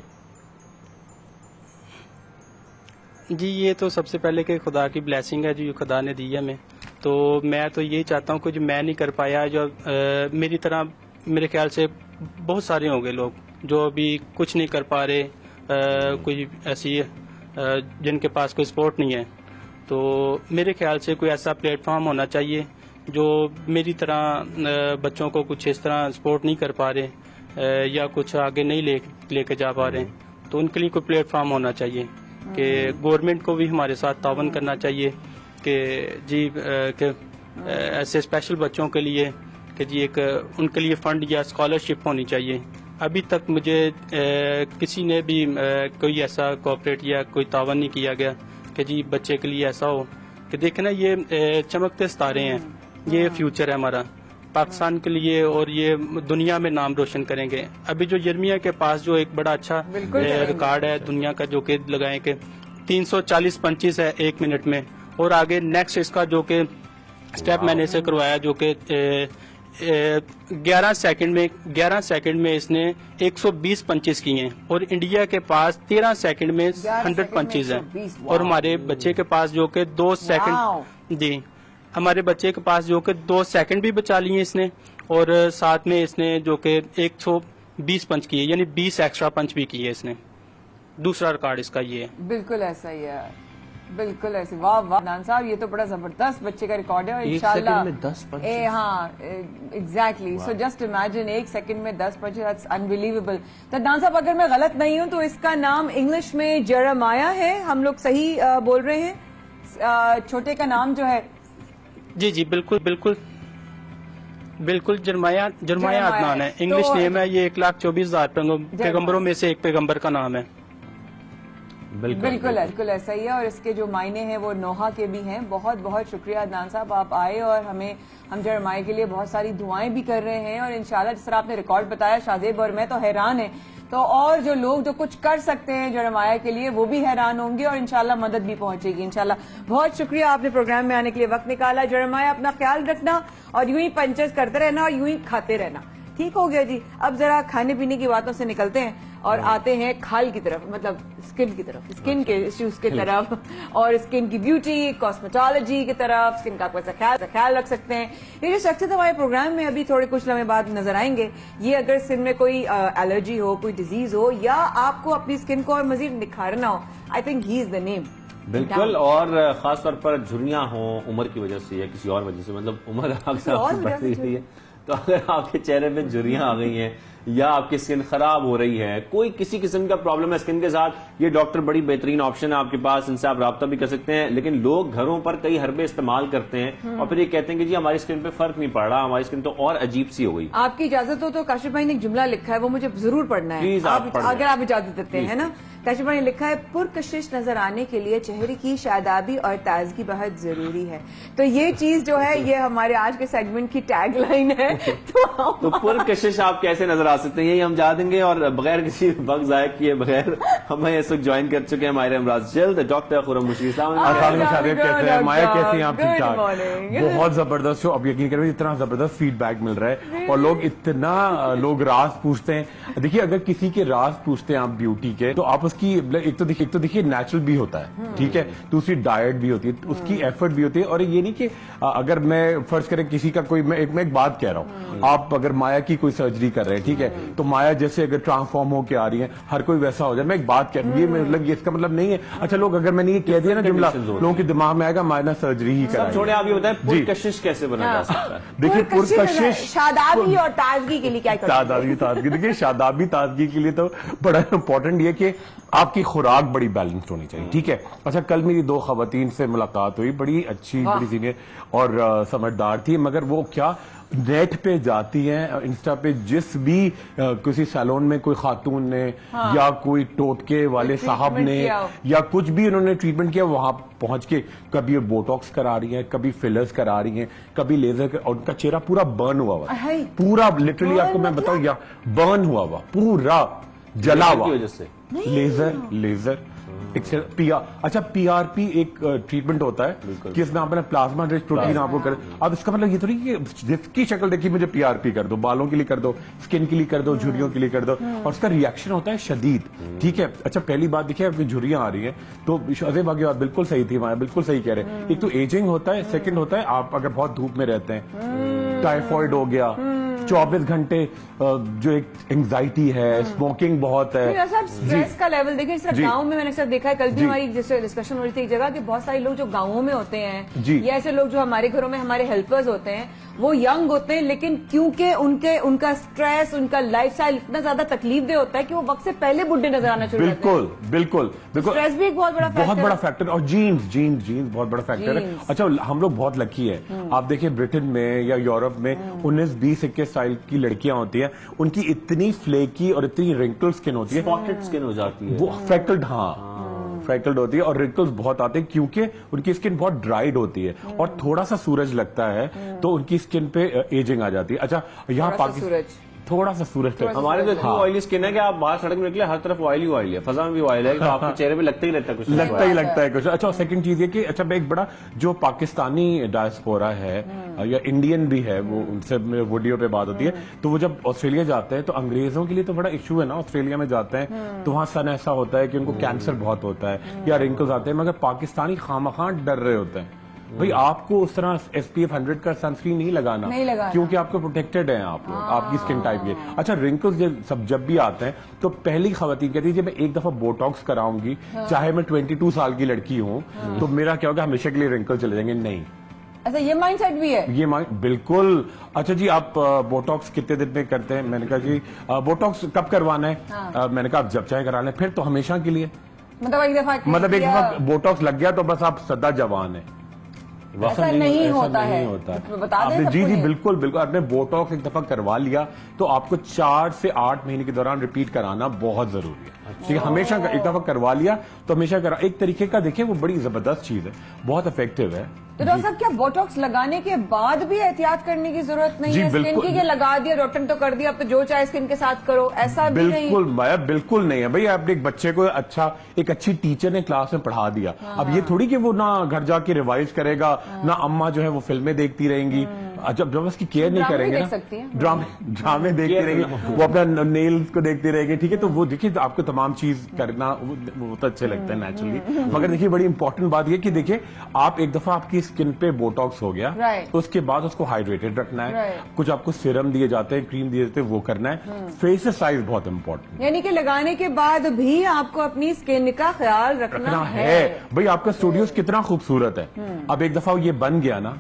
جی یہ تو سب سے پہلے کہ خدا کی بلیسنگ ہے جو خدا نے دی ہے ہمیں. تو میں تو یہ چاہتا ہوں کہ جو میں نہیں کر پایا، جو میری طرح میرے خیال سے بہت سارے ہوں گے لوگ جو ابھی کچھ نہیں کر پا رہے، کوئی ایسی جن کے پاس کوئی سپورٹ نہیں ہے. تو میرے خیال سے کوئی ایسا پلیٹ فارم ہونا چاہیے جو میری طرح بچوں کو کچھ اس طرح سپورٹ نہیں کر پا رہے یا کچھ آگے نہیں لے کے جا پا رہے. تو ان کے لیے کوئی پلیٹ فارم ہونا چاہیے کہ گورنمنٹ کو بھی ہمارے ساتھ تعاون کرنا چاہیے کہ جی کہ ایسے اسپیشل بچوں کے لیے کہ جی ایک ان کے لیے فنڈ یا اسکالرشپ ہونی چاہیے. ابھی تک مجھے کسی نے بھی کوئی ایسا کوآپریٹ یا کوئی تعاون نہیں کیا گیا کہ جی بچے کے لیے ایسا ہو کہ دیکھیں نا یہ چمکتے ستارے ہیں، یہ فیوچر ہے ہمارا پاکستان کے لیے اور یہ دنیا میں نام روشن کریں گے. ابھی جو یرمیا کے پاس جو ایک بڑا اچھا ریکارڈ ہے دنیا کا جو کہ لگائیں کہ 340 پنچز ہے 1 منٹ میں، اور آگے نیکسٹ اس کا جو کہ اسٹیپ میں نے اسے کروایا جو کہ 11 سیکنڈ میں اس نے 120 پنچز کی ہیں، اور انڈیا کے پاس 13 سیکنڈ میں 100 پنچز ہیں، اور ہمارے بچے کے پاس جو کہ 2 سیکنڈ جی ہمارے بچے کے پاس جو کہ 2 سیکنڈ بھی بچا لیے اس نے، اور ساتھ میں اس نے جو کہ 120 پنچ کیے، یعنی 20 ایکسٹرا پنچ بھی کیے اس نے. دوسرا ریکارڈ اس کا یہ ہے. بالکل ایسا ہی ہے. بالکل ایسے. واہ واہ عدنان صاحب, یہ تو بڑا زبردست بچے کا ریکارڈ ہے, اور انشاءاللہ ہاں exactly. So just imagine 1 second میں 10 پنچز, دیٹس انبلیویبل. تو عدنان صاحب اگر میں غلط نہیں ہوں تو اس کا نام انگلش میں جرمایا ہے, ہم لوگ صحیح بول رہے ہیں, چھوٹے کا نام جو ہے؟ جی جی بالکل بالکل بالکل, جرمایا عدنان ہے, انگلش نیم ہے. یہ 1,24,000 پیغمبروں میں سے ایک پیغمبر کا نام ہے. بالکل ایسا ہی ہے, اور اس کے جو معنی ہیں وہ نوحہ کے بھی ہیں. بہت بہت شکریہ عدنان صاحب, آپ آئے اور ہم جرمایا کے لیے بہت ساری دعائیں بھی کر رہے ہیں, اور انشاءاللہ جس طرح آپ نے ریکارڈ بتایا شاہزیب اور میں تو حیران ہیں, تو اور جو لوگ جو کچھ کر سکتے ہیں جرمایا کے لیے وہ بھی حیران ہوں گے, اور انشاءاللہ مدد بھی پہنچے گی انشاءاللہ. بہت شکریہ آپ نے پروگرام میں آنے کے لیے وقت نکالا. جرمایا اپنا خیال رکھنا, اور یوں ہی پنچز کرتے رہنا, اور یوں ہی کھاتے رہنا. ٹھیک ہو گیا جی. اب ذرا کھانے پینے کی باتوں سے نکلتے ہیں اور آتے ہیں کھال کی طرف, مطلب اسکن کی طرف, اسکن کے ایشوز کی طرف, اور اسکن کی بیوٹی, کاسمیٹالوجی کی طرف. اسکن کا آپ خیال رکھ سکتے ہیں. یہ جو شخصیت ہمارے پروگرام میں ابھی تھوڑے کچھ لمحے بعد نظر آئیں گے, یہ اگر اسکن میں کوئی الرجی ہو, کوئی ڈیزیز ہو, یا آپ کو اپنی اسکن کو اور مزید نکھارنا ہو, آئی تھنک ہی از دا نیم. بالکل, اور خاص طور پر جھریاں ہوں عمر کی وجہ سے یا کسی اور وجہ سے, مطلب عمر بڑھتی رہی ہے, تو اگر آپ کے چہرے میں جھریاں آ گئی ہیں یا آپ کی اسکن خراب ہو رہی ہے, کوئی کسی قسم کا پرابلم ہے اسکن کے ساتھ, یہ ڈاکٹر بڑی بہترین آپشن ہے آپ کے پاس, ان سے آپ رابطہ بھی کر سکتے ہیں. لیکن لوگ گھروں پر کئی حربے استعمال کرتے ہیں اور پھر یہ کہتے ہیں کہ جی ہماری اسکن پہ فرق نہیں پڑ رہا, ہماری اسکن تو اور عجیب سی ہو گئی. آپ کی اجازت ہو تو کاشف بھائی نے ایک جملہ لکھا ہے, وہ مجھے ضرور پڑھنا ہے اگر آپ اجازت دیتے ہیں نا. کاشف بھائی نے لکھا ہے, پرکشش نظر آنے کے لیے چہرے کی شادابی اور تازگی بہت ضروری ہے. تو یہ چیز جو ہے یہ ہمارے آج کے سیگمنٹ کی ٹیگ لائن ہے. تو پرکشش آپ کیسے نظر آ سکتے ہیں, یہی ہم جا دیں گے. اور بغیر کسی وقت ضائع کیے بغیر ہمیں اس وقت جوائن کر چکے ہیں ہمارے امراض جلد ڈاکٹر خرم مشیر. شادیب کیسے ہیں, مایا کیسی ہیں آپ؟ ٹھیک ٹھاک, بہت زبردست شو. اب یقین کریں اتنا زبردست فیڈ بیک مل رہا ہے, اور لوگ راز پوچھتے ہیں. دیکھیے اگر کسی کے راز پوچھتے ہیں آپ بیوٹی کے, تو آپ اس کی ایک تو دیکھیے نیچرل بھی ہوتا ہے, ٹھیک ہے, دوسری ڈائٹ بھی ہوتی ہے, اس کی ایفرٹ بھی ہوتی ہے. اور یہ نہیں کہ اگر میں فرض کریں کسی کا کوئی, میں ایک بات کہہ رہا ہوں, آپ اگر مایا کی کوئی سرجری کر رہے ہیں, ٹھیک ہے, تو مایا جیسے اگر ٹرانسفارم ہو کے آ رہی ہے, ہر کوئی ویسا ہو جائے. میں ایک بات کہہ رہا ہوں, یہ مطلب اس کا مطلب نہیں ہے. اچھا لوگ اگر میں نے یہ کہہ دیا نا جملہ, لوگوں کے دماغ میں آئے گا مایا سرجری ہی کرا. چھوڑے آپ یہ بتائیں پرکشش کیسے بنا جا سکتا ہے؟ دیکھیے پرکشش شادابی اور تازگی کے لیے کیا کریں؟ شادابی تازگی, دیکھیے شادابی تازگی کے لیے تو بڑا امپورٹنٹ یہ کہ آپ کی خوراک بڑی بیلنسڈ ہونی چاہیے, ٹھیک ہے. اچھا کل میری 2 خواتین سے ملاقات ہوئی, بڑی اچھی, بڑی سینئر اور سمجھدار تھی, مگر وہ کیا نیٹ پہ جاتی ہیں, انسٹا پہ جس بھی کسی سیلون میں کوئی خاتون نے یا کوئی ٹوٹکے والے صاحب نے یا کچھ بھی انہوں نے ٹریٹمنٹ کیا, وہاں پہنچ کے کبھی بوٹاکس کرا رہی ہیں, کبھی فلرز کرا رہی ہیں, کبھی لیزر, اور ان کا چہرہ پورا برن ہوا ہوا, پورا لٹرلی آپ کو میں بتاؤں یا برن ہوا ہوا, پورا جلا ہوا, لیزر. اچھا پی آر پی ایک ٹریٹمنٹ ہوتا ہے کہ اس میں آپ نے پلازما رچ پروٹین آپ کو کرے. اب اس کا مطلب یہ تھوڑی کہ جس کی شکل دیکھی مجھے پی آر پی کر دو, بالوں کے لیے کر دو, اسکن کے لیے کر دو, جھریوں کے لیے کر دو, اور اس کا ریئیکشن ہوتا ہے شدید, ٹھیک ہے. اچھا پہلی بات دیکھیے آپ کی جھریاں آ رہی ہیں, تو شعیب باقی بات بالکل صحیح تھی, مایا بالکل صحیح کہہ رہے ہیں. ایک تو ایجنگ ہوتا ہے, سیکنڈ ہوتا ہے آپ اگر بہت دھوپ میں رہتے ہیں, ٹائیفائڈ ہو گیا, 24 گھنٹے جو ایک انگزائٹی ہے, اسموکنگ بہت ہے, اسٹریس کا لیول دیکھیں. اس طرح گاؤں میں نے اکثر دیکھا ہے, کل بھی ہماری جیسے ڈسکشن ہو رہی تھی ایک جگہ, کہ بہت سارے لوگ جو گاؤں میں ہوتے ہیں یا ایسے لوگ جو ہمارے گھروں میں ہمارے ہیلپرز ہوتے ہیں, وہ ینگ ہوتے ہیں, لیکن کیونکہ ان کا اسٹریس, ان کا لائف اسٹائل اتنا زیادہ تکلیف دہ ہوتا ہے کہ وہ وقت سے پہلے بڈھے نظر آنا شروع ہوتے ہیں. بالکل اسٹریس بھی ایک بہت بڑا فیکٹر, اور جینز بہت بڑا فیکٹر ہے. اچھا ہم لوگ بہت لکی ہیں, آپ دیکھیں برٹن میں یا یورپ میں 19-20-21 سال کی لڑکیاں ہوتی ہیں, ان کی اتنی فلیکی اور اتنی رنکل اسکن ہوتی ہے, پاکٹ اسکن ہو جاتی ہے, وہ فریکلڈ, فریکلڈ ہوتی ہے, اور رنکلز بہت آتے ہیں کیونکہ ان کی اسکن بہت ڈرائیڈ ہوتی ہے, اور تھوڑا سا سورج لگتا ہے تو ان کی اسکن پہ ایجنگ آ جاتی ہے. اچھا یہاں پاکستان تھوڑا سا سورج پہ, ہمارے تو اتنی آئلی اسکن ہے کہ آپ باہر سڑک میں نکلے ہر طرف آئلی ہے, فضا میں بھی آئل ہے, آپ کے چہرے پہ لگتا ہی رہتا ہے کچھ, لگتا ہے کچھ. اچھا سیکنڈ چیز یہ کہ اچھا ایک بڑا جو پاکستانی ڈائسپورا ہے یا انڈین بھی ہے, وہ ان سے ویڈیو پہ بات ہوتی ہے, تو وہ جب آسٹریلیا جاتے ہیں تو انگریزوں کے لیے تو بڑا ایشو ہے نا, آسٹریلیا میں جاتے ہیں تو وہاں سن ایسا ہوتا ہے کہ ان کو کینسر بہت ہوتا ہے یا رنکلز آتے ہیں, مگر پاکستانی خامخواہ ڈر رہے ہوتے ہیں, بھئی آپ کو اس طرح SPF 100 کا سنسکرین نہیں لگانا کیونکہ آپ کو پروٹیکٹڈ ہیں آپ لوگ، آپ کی اسکن ٹائپ کے. اچھا رنکلز جب بھی آتے ہیں تو پہلی خواتین کہتی ہے جب میں ایک دفعہ بوٹاکس کراؤں گی چاہے میں 22 سال کی لڑکی ہوں تو میرا کیا ہوگا ہمیشہ کے لیے رنکل چلے جائیں گے. نہیں، ایسا یہ مائنڈ سیٹ بھی ہے، یہ بالکل. اچھا جی آپ بوٹاکس کتنے دن میں کرتے ہیں؟ میں نے کہا جی بوٹاکس کب کروانا ہے؟ میں نے کہا جب چاہے کرانا ہے. پھر تو ہمیشہ کے لیے، مطلب ایک دفعہ بوٹاکس لگ گیا تو بس آپ سدا جوان ہیں. ایسا نہیں ہوتا ہے. جی جی بالکل بالکل. آپ نے بوٹاکس ایک دفعہ کروا لیا تو آپ کو 4 سے 8 مہینے کے دوران ریپیٹ کرانا بہت ضروری ہے. ٹھیک ہے، ہمیشہ ایک دفعہ کروا لیا تو ہمیشہ ایک طریقے کا دیکھیں وہ بڑی زبردست چیز ہے، بہت افیکٹو ہے. تو ڈاکٹر صاحب کیا بوٹاکس لگانے کے بعد بھی احتیاط کرنے کی ضرورت نہیں ہے؟ اسکن کی کہ لگا دیا روٹن تو کر دیا اب تو جو چاہے اسکن کے ساتھ کرو، ایسا بھی نہیں؟ بالکل مایا بالکل نہیں ہے. بھائی آپ نے ایک بچے کو ایک اچھی ٹیچر نے کلاس میں پڑھا دیا، اب یہ تھوڑی کہ وہ نہ گھر جا کے ریوائز کرے گا، نہ اماں جو ہے وہ فلمیں دیکھتی رہیں گی. جب اس کی کیئر نہیں کریں گے نا، ڈرامے دیکھتی رہیں گی، وہ اپنا نیلز کو دیکھتی رہیں گے. ٹھیک ہے، تو وہ دیکھیے آپ کو تمام چیز کرنا بہت اچھے لگتا ہے نیچرلی. مگر دیکھیے بڑی امپورٹنٹ بات یہ کہ دیکھیے آپ ایک دفعہ آپ کی اسکن پہ بوٹاکس ہو گیا اس کے بعد اس کو ہائیڈریٹڈ رکھنا ہے. کچھ آپ کو سیرم دیے جاتے ہیں، کریم دیے جاتے ہیں، وہ کرنا ہے. فیس سائز بہت امپورٹنٹ، یعنی کہ لگانے کے بعد بھی آپ کو اپنی اسکن کا خیال رکھنا ہے. بھائی آپ کا اسٹوڈیوز کتنا خوبصورت ہے، اب ایک دفعہ یہ بن گیا نا،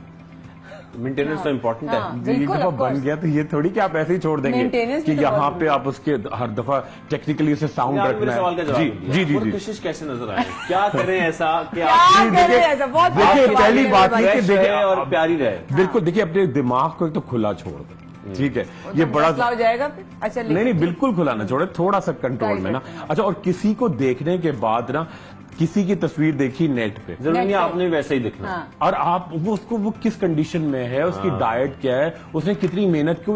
مینٹیننس تو امپورٹنٹ ہے. ایک دفعہ بن گیا تو یہ تھوڑی کہ آپ ایسے ہی چھوڑ دیں گے کہ یہاں پہ آپ اس کے ہر دفعہ ٹیکنیکلی اسے ساؤنڈ رکھنا ہے. جی جی جی کوشش کیسے نظر آئے؟ کیا کریں ایسا کہ دیکھیے پہلی بات یہ کہ دیکھیں اور پیاری رہے. بالکل دیکھیے اپنے دماغ کو ایک تو کھلا چھوڑ دیں. ٹھیک ہے، یہ بڑا ہو جائے گا. اچھا نہیں بالکل کھلا نہ چھوڑے، تھوڑا سا کنٹرول میں نا. اچھا اور کسی کو دیکھنے کے بعد نا کسی کی تصویر دیکھی نیٹ پہ، ضروری نہیں آپ نے ویسے ہی دیکھنا، اور آپ وہ کس کنڈیشن میں ہے، اس کی ڈائٹ کیا ہے، اس نے کتنی محنت کی.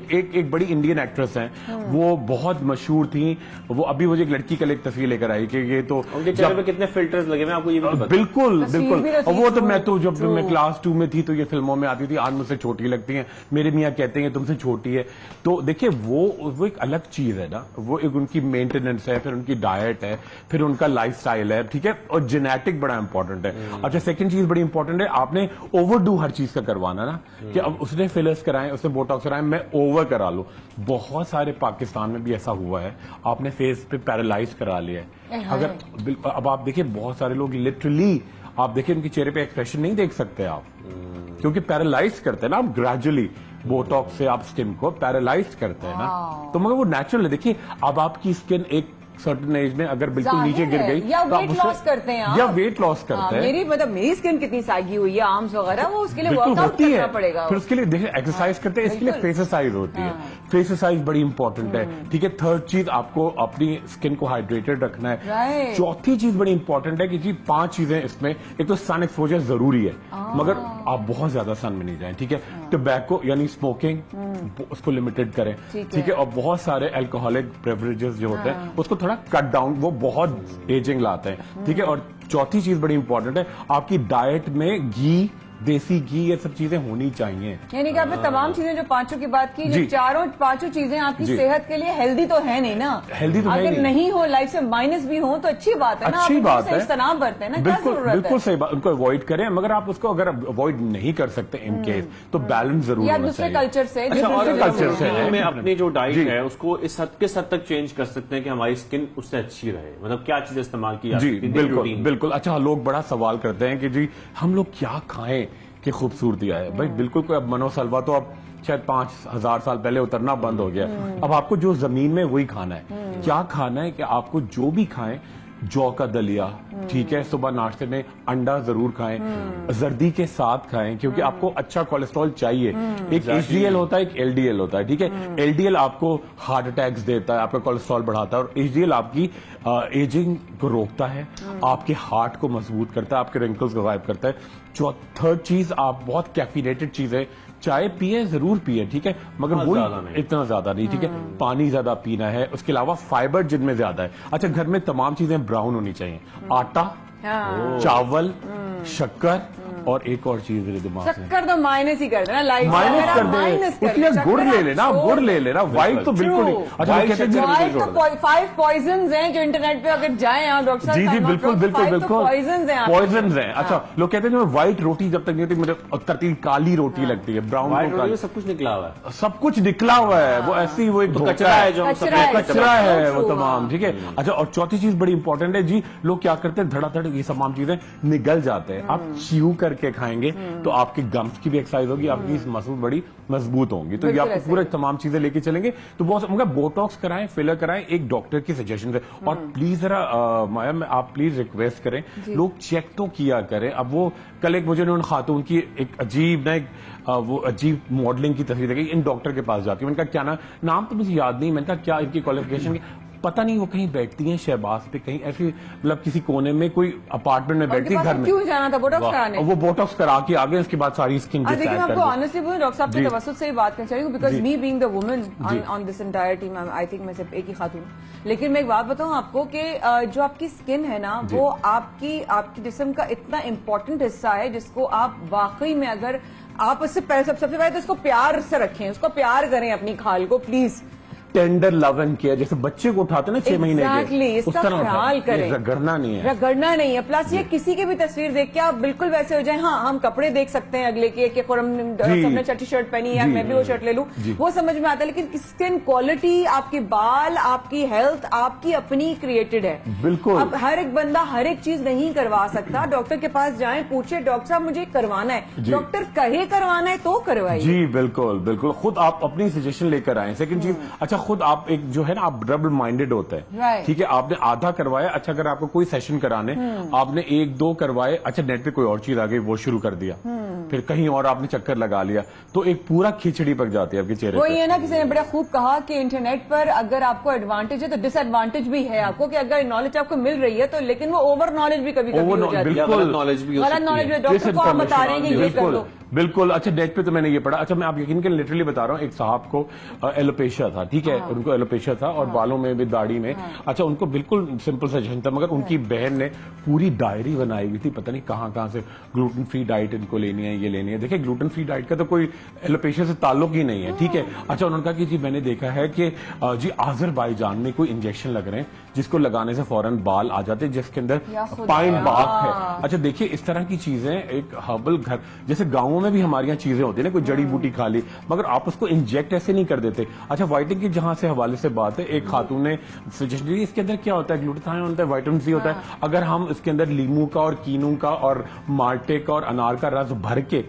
ایک بڑی انڈین ایکٹریس ہیں، وہ بہت مشہور تھیں، وہ ابھی مجھے ایک لڑکی کل ایک تصویر لے کر آئی کہ یہ تو ان کے چہرے پہ کتنے فلٹرز لگے ہوئے آپ کو یہ بھی بالکل بالکل. وہ تو میں تو جب میں کلاس 2 میں تھی تو یہ فلموں میں آتی تھی، آج مجھ سے چھوٹی لگتی ہیں، میرے میاں کہتے ہیں تم سے چھوٹی ہے. تو دیکھیں وہ ایک الگ چیز ہے نا، وہ ایک ان کی مینٹیننس ہے، پھر ان کی ڈائٹ ہے، پھر ان کا لائف سٹائل ہے. ٹھیک ہے، اور جینیٹک بڑا امپورٹنٹ ہے. اچھا سیکنڈ چیز بڑی امپورٹنٹ ہے، آپ نے اوور ڈو ہر چیز کا کروانا نا، کہ اب اس نے فلرز کرائیں، اس نے بوٹاکس کرائیں، میں اوور کرا لوں. بہت سارے پاکستان میں بھی ایسا ہوا ہے، آپ نے فیس پہ پیرالائز کرا لیا ہے. اگر اب آپ دیکھیں بہت سارے لوگ لٹرلی آپ دیکھیں ان کے چہرے پہ ایکسپریشن نہیں دیکھ سکتے آپ، کیونکہ پیرالائز کرتے ہیں نا آپ گریجولی. بوٹاکس سے آپ اسکن کو پیرالائز کرتے ہیں نا، تو مگر وہ نیچرل ہے. دیکھیے اب آپ کی اسکن ایک سرٹن ایج میں اگر بالکل نیچے گر گئی یا ویٹ لاس کرتے ہیں، یا ویٹ لاس کرتے ہیں، میری اسکن کتنی ساگی ہوئی ہے، آرمز وغیرہ، وہ اس کے لیے ورک آؤٹ کرنا پڑے گا. پھر اس کے لیے دیکھیں ایکسرسائز کرتے ہیں، اس کے لیے فیس سائز ہوتی ہے. فیس سائز بڑی امپورٹنٹ ہے. ٹھیک ہے، تھرڈ چیز آپ کو اپنی اسکن کو ہائیڈریٹڈ رکھنا ہے. چوتھی چیز بڑی امپورٹنٹ ہے کہ جی 5 چیزیں اس میں، ایک تو سن ایکسپوجر ضروری ہے، مگر آپ بہت زیادہ سن میں نہیں جائیں. ٹھیک ہے، ٹوبیکو یعنی اسموکنگ اس کو لمیٹڈ کریں. ٹھیک ہے، اور بہت سارے الکوہولک بیوریجز جو ہوتے ہیں اس کو تھوڑا کٹ ڈاؤن، وہ بہت ایجنگ لاتے ہیں. ٹھیک ہے، اور چوتھی چیز بڑی امپورٹنٹ ہے، آپ کی ڈائٹ میں گھی، دیسی گھی، یہ سب چیزیں ہونی چاہیے. یعنی کہ آپ نے تمام چیزیں جو 5 کی بات کی، جو 4-5 چیزیں آپ کی صحت کے لیے ہیلدی تو ہے نہیں نا. ہیلدی تو اگر نہیں ہو، لائف سے مائنس بھی ہوں تو اچھی بات ہے نا، اچھی بات ہے، اجتناب برتے ہیں نا. بالکل صحیح بات، ان کو اوائڈ کریں. مگر آپ اس کو اگر اوائڈ نہیں کر سکتے ان کیس تو بیلنس ضرور یا دوسرے کلچر سے. میں اپنی جو ڈائٹ ہے اس کو اس حد تک چینج کر سکتے ہیں کہ ہماری اسکن اس سے اچھی رہے، مطلب کیا چیزیں استعمال کی جاتی ہیں؟ بالکل بالکل. اچھا لوگ بڑا سوال کرتے ہیں کہ جی ہم لوگ کیا کھائیں کہ خوبصورتی آئے. بھائی بالکل کوئی اب منو سلوا تو اب شاید 5000 سال پہلے اترنا بند ہو گیا. اب آپ کو جو زمین میں وہی کھانا ہے. کیا کھانا ہے کہ آپ کو جو بھی کھائیں، جو کا دلیا، ٹھیک ہے، صبح ناشتے میں انڈا ضرور کھائیں، زردی کے ساتھ کھائیں، کیونکہ آپ کو اچھا کولیسٹرول چاہیے. ایک HDL ہوتا ہے، ایک LDL ہوتا ہے. ٹھیک ہے، LDL آپ کو ہارٹ اٹیکس دیتا ہے، آپ کا کولیسٹرول بڑھاتا ہے، اور HDL آپ کی ایجنگ کو روکتا ہے، آپ کے ہارٹ کو مضبوط کرتا ہے، آپ کے رنکلز کو غائب کرتا ہے. تھرڈ چیز، آپ بہت کیفینیٹڈ چیزیں چائے پیے، ضرور پیے. ٹھیک ہے، مگر وہ اتنا زیادہ نہیں. ٹھیک ہے، پانی زیادہ پینا ہے. اس کے علاوہ فائبر جن میں زیادہ ہے. اچھا گھر میں تمام چیزیں براؤن ہونی چاہیے، آٹا، چاول، شکر اور ایک اور چیز میرے دماغ سے شکر تو مائنس ہی کر دینا، لائف مائنس کر دیں، اس لیے گڑ لے لینا، گڑ لے لینا، وائٹ تو بالکل نہیں. اچھا کہتے ہیں 5 پوائزنز ہیں جو انٹرنیٹ پہ اگر جائیں آپ ڈاکٹر صاحب. جی جی بالکل بالکل بالکل پوائزنز ہیں. اچھا لوگ کہتے ہیں وائٹ روٹی جب تک نہیں ہوتی مجھے ترتیب کالی روٹی لگتی ہے، براؤن. سب کچھ نکلا ہوا ہے، سب کچھ نکلا ہوا ہے، وہ ایسی وہ ایک کچرا ہے جو کچرا ہے وہ تمام. ٹھیک ہے. اچھا اور چوتھی چیز بڑی امپورٹنٹ ہے جی، لوگ کیا کرتے ہیں دھڑا دھڑ یہ تمام چیزیں نگل جاتے ہیں. آپ چیو کر کے کھائیں گے تو آپ کے گمس کی بھی ایکسرسائز ہوگی، آپ کی مسل بڑی مضبوط ہوں گی. تو یہ آپ کو پورا تمام چیزیں لے کے چلیں گے تو بہت مگر بوٹاکس کرائیں، فلر کرائیں ایک ڈاکٹر کی سجیشن سے. اور پلیز ذرا مایا میں آپ پلیز ریکویسٹ کریں لوگ چیک تو کیا کریں. اب وہ کل ایک مجھے ان خاتون کی ایک عجیب وہ عجیب ماڈلنگ کی تصویر دیکھی، ان ڈاکٹر کے پاس جاتی ہوں. میں نے کہا کیا نام تو مجھے یاد نہیں. میں نے کہا کیا ان کی کوالیفکیشن پتہ نہیں، وہ کہیں بیٹھتی ہیں شہباز پہ کہیں ایسی مطلب کسی کونے میں کوئی اپارٹمنٹ میں بیٹھتی گھر میں. کیوں جانا تھا بوٹاکس کرانے؟ وہ بوٹاکس کرا کے آگے اس کے بعد ساری اسکن دیکھیں میں آپ کو آنیسٹلی بولوں ڈاکٹر صاحب کے توسط سے ہی بات کرنا چاہیے because me being the woman on this entire team I think میں صرف ایک ہی خاتون. لیکن میں ایک بات بتاؤں آپ کو کہ جو آپ کی اسکن ہے نا وہ آپ کی جسم کا اتنا امپورٹنٹ حصہ ہے جس کو آپ واقعی میں اگر آپ اس سے سب سے پہلے تو اس کو پیار سے رکھیں، اس کو پیار کریں اپنی کھال کو please. Tender love and care جیسے بچے کو اٹھاتے نا 6 مہینے کے، اس کا خیال کریں، رگڑنا نہیں ہے، رگڑنا نہیں ہے. پلس یہ کسی کی بھی تصویر دیکھ کے آپ بالکل ویسے ہو جائیں. ہاں ہم کپڑے دیکھ سکتے ہیں اگلے کے کہ ہم نے چھٹی شرٹ پہنی ہے میں بھی وہ شرٹ لے لوں، وہ سمجھ میں آتا ہے. لیکن اسکن کوالٹی، آپ کے بال، آپ کی ہیلتھ آپ کی اپنی کریٹڈ ہے. بالکل اب ہر ایک بندہ ہر ایک چیز نہیں کروا سکتا. ڈاکٹر کے پاس جائیں، پوچھے ڈاکٹر صاحب مجھے کروانا ہے، ڈاکٹر کہے کروانا ہے تو کروائیے. جی بالکل بالکل، خود آپ اپنی سجیشن لے کر آئیں. سیکنڈ چیز اچھا خود آپ ایک جو ہے نا آپ ڈبل مائنڈیڈ ہوتا ہے. ٹھیک ہے آپ نے آدھا کروایا، اچھا اگر آپ کو کوئی سیشن کرانے آپ نے 1-2 کروائے، اچھا نیٹ پہ کوئی اور چیز آ گئی وہ شروع کر دیا، پھر کہیں اور آپ نے چکر لگا لیا تو ایک پورا کھچڑی پک جاتی ہے آپ کے چہرے. وہ یہ نا کسی نے بڑا خوب کہا کہ انٹرنیٹ پر اگر آپ کو ایڈوانٹیج ہے تو ڈس ایڈوانٹیج بھی ہے آپ کو، کہ اگر نالج آپ کو مل رہی ہے تو لیکن وہ اوور نالج بھی کبھی ہو جاتی ہے. غلط نالج بھی ڈاکٹر کو آپ بتا رہے ہیں کہ یہ کر دو. بالکل. اچھا نیٹ پہ تو میں نے یہ پڑھا. اچھا میں آپ یقین کریں لٹرلی بتا رہا ہوں، ایک صاحب کو ایلوپیشیا تھا. ٹھیک ہے ان کو ایلوپیشیا تھا اور بالوں میں بھی داڑھی میں. اچھا ان کو بالکل سمپل سجیشن تھا مگر ان کی بہن نے پوری ڈائری بنائی ہوئی تھی، پتہ نہیں کہاں سے گلوٹن فری ڈائٹ ان کو لینی ہے، یہ لینی ہے. دیکھیں گلوٹن فری ڈائٹ کا تو کوئی ایلوپیشیا سے تعلق ہی نہیں ہے. ٹھیک ہے. اچھا انہوں نے کہا کہ جی میں نے دیکھا ہے کہ جی آذربائیجان میں کوئی انجیکشن لگ رہے ہیں جس کو لگانے سے فوراً بال آ جاتے جس کے اندر پائن باغ ہے. اچھا دیکھیے اس طرح کی چیزیں ایک ہربل گھر جیسے گاؤں میں بھی ہمارے یہاں چیزیں ہوتی ہیں نا، کوئی جڑی بوٹی کھا لی مگر آپ اس کو انجیکٹ ایسے نہیں کر دیتے. اچھا وائٹنگ کی جہاں سے حوالے سے بات ہے، ایک خاتون نے سجیشن دی اس کے اندر کیا ہوتا ہے، گلوٹاثیون ہوتا ہے، وائٹامن سی ہوتا ہے. اگر ہم اس کے اندر لیمو کا اور کینو کا اور مالٹے کا اور انار کا رس بھر کے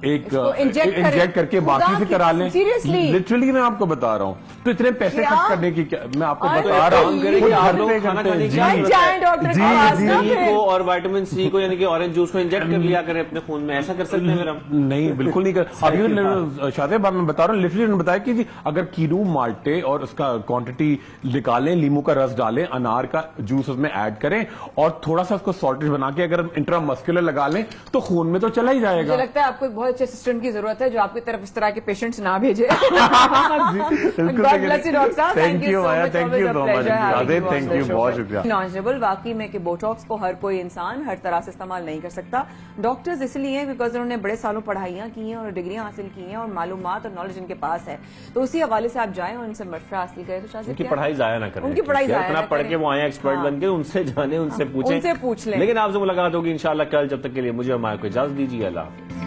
ایک انجیکٹ کر کے باقی سے کرا لیں. لٹرلی میں آپ کو بتا رہا ہوں تو اتنے پیسے خرچ کرنے کی میں آپ کو بتا رہا ہوں. اور وائٹامن سی کو یعنی کہ اورنج جوس کو انجیکٹ کر لیا کریں اپنے خون میں، ایسا کر سکتے ہیں؟ نہیں بالکل نہیں کر. ابھی شادیب میں بتا رہا ہوں لٹرلی انہوں نے بتایا کہ اگر کینو مالٹے اور اس کا کوانٹٹی نکالیں، لیمو کا رس ڈالیں، انار کا جوس اس میں ایڈ کریں اور تھوڑا سا اس کو سالٹڈ بنا کے اگر انٹرا مسکولر لگا لیں تو خون میں تو چلا ہی جائے گا. مجھے لگتا ہے آپ کو بہت اچھے اسسٹنٹ کی ضرورت ہے جو آپ کی طرف اس طرح کے پیشنٹس نہ بھیجے. ناجبل واقعی میں کہ بوٹاکس کو ہر کوئی انسان ہر طرح سے استعمال نہیں کر سکتا. ڈاکٹرز اس لیے ہیں بیکاز انہوں نے بڑے سالوں پڑھائیاں کی ہیں اور ڈگریاں حاصل کی ہیں اور معلومات اور نالج ان کے پاس ہے. تو اسی حوالے سے آپ جائیں اور ان سے مشورہ حاصل کریں. تو ان کی پڑھائی ضائع نہ کریں، ان کی پڑھائی ضائع نہ پڑھ کے وہ آئے ایکسپرٹ بن کے ان سے جانیں، ان سے پوچھیں، ان سے پوچھ لیں. لیکن آپ سے ملاقات ہوگی انشاءاللہ کل. جب تک کے لیے مجھے ہمارے کو اجازت دیجیے. اللہ حافظ.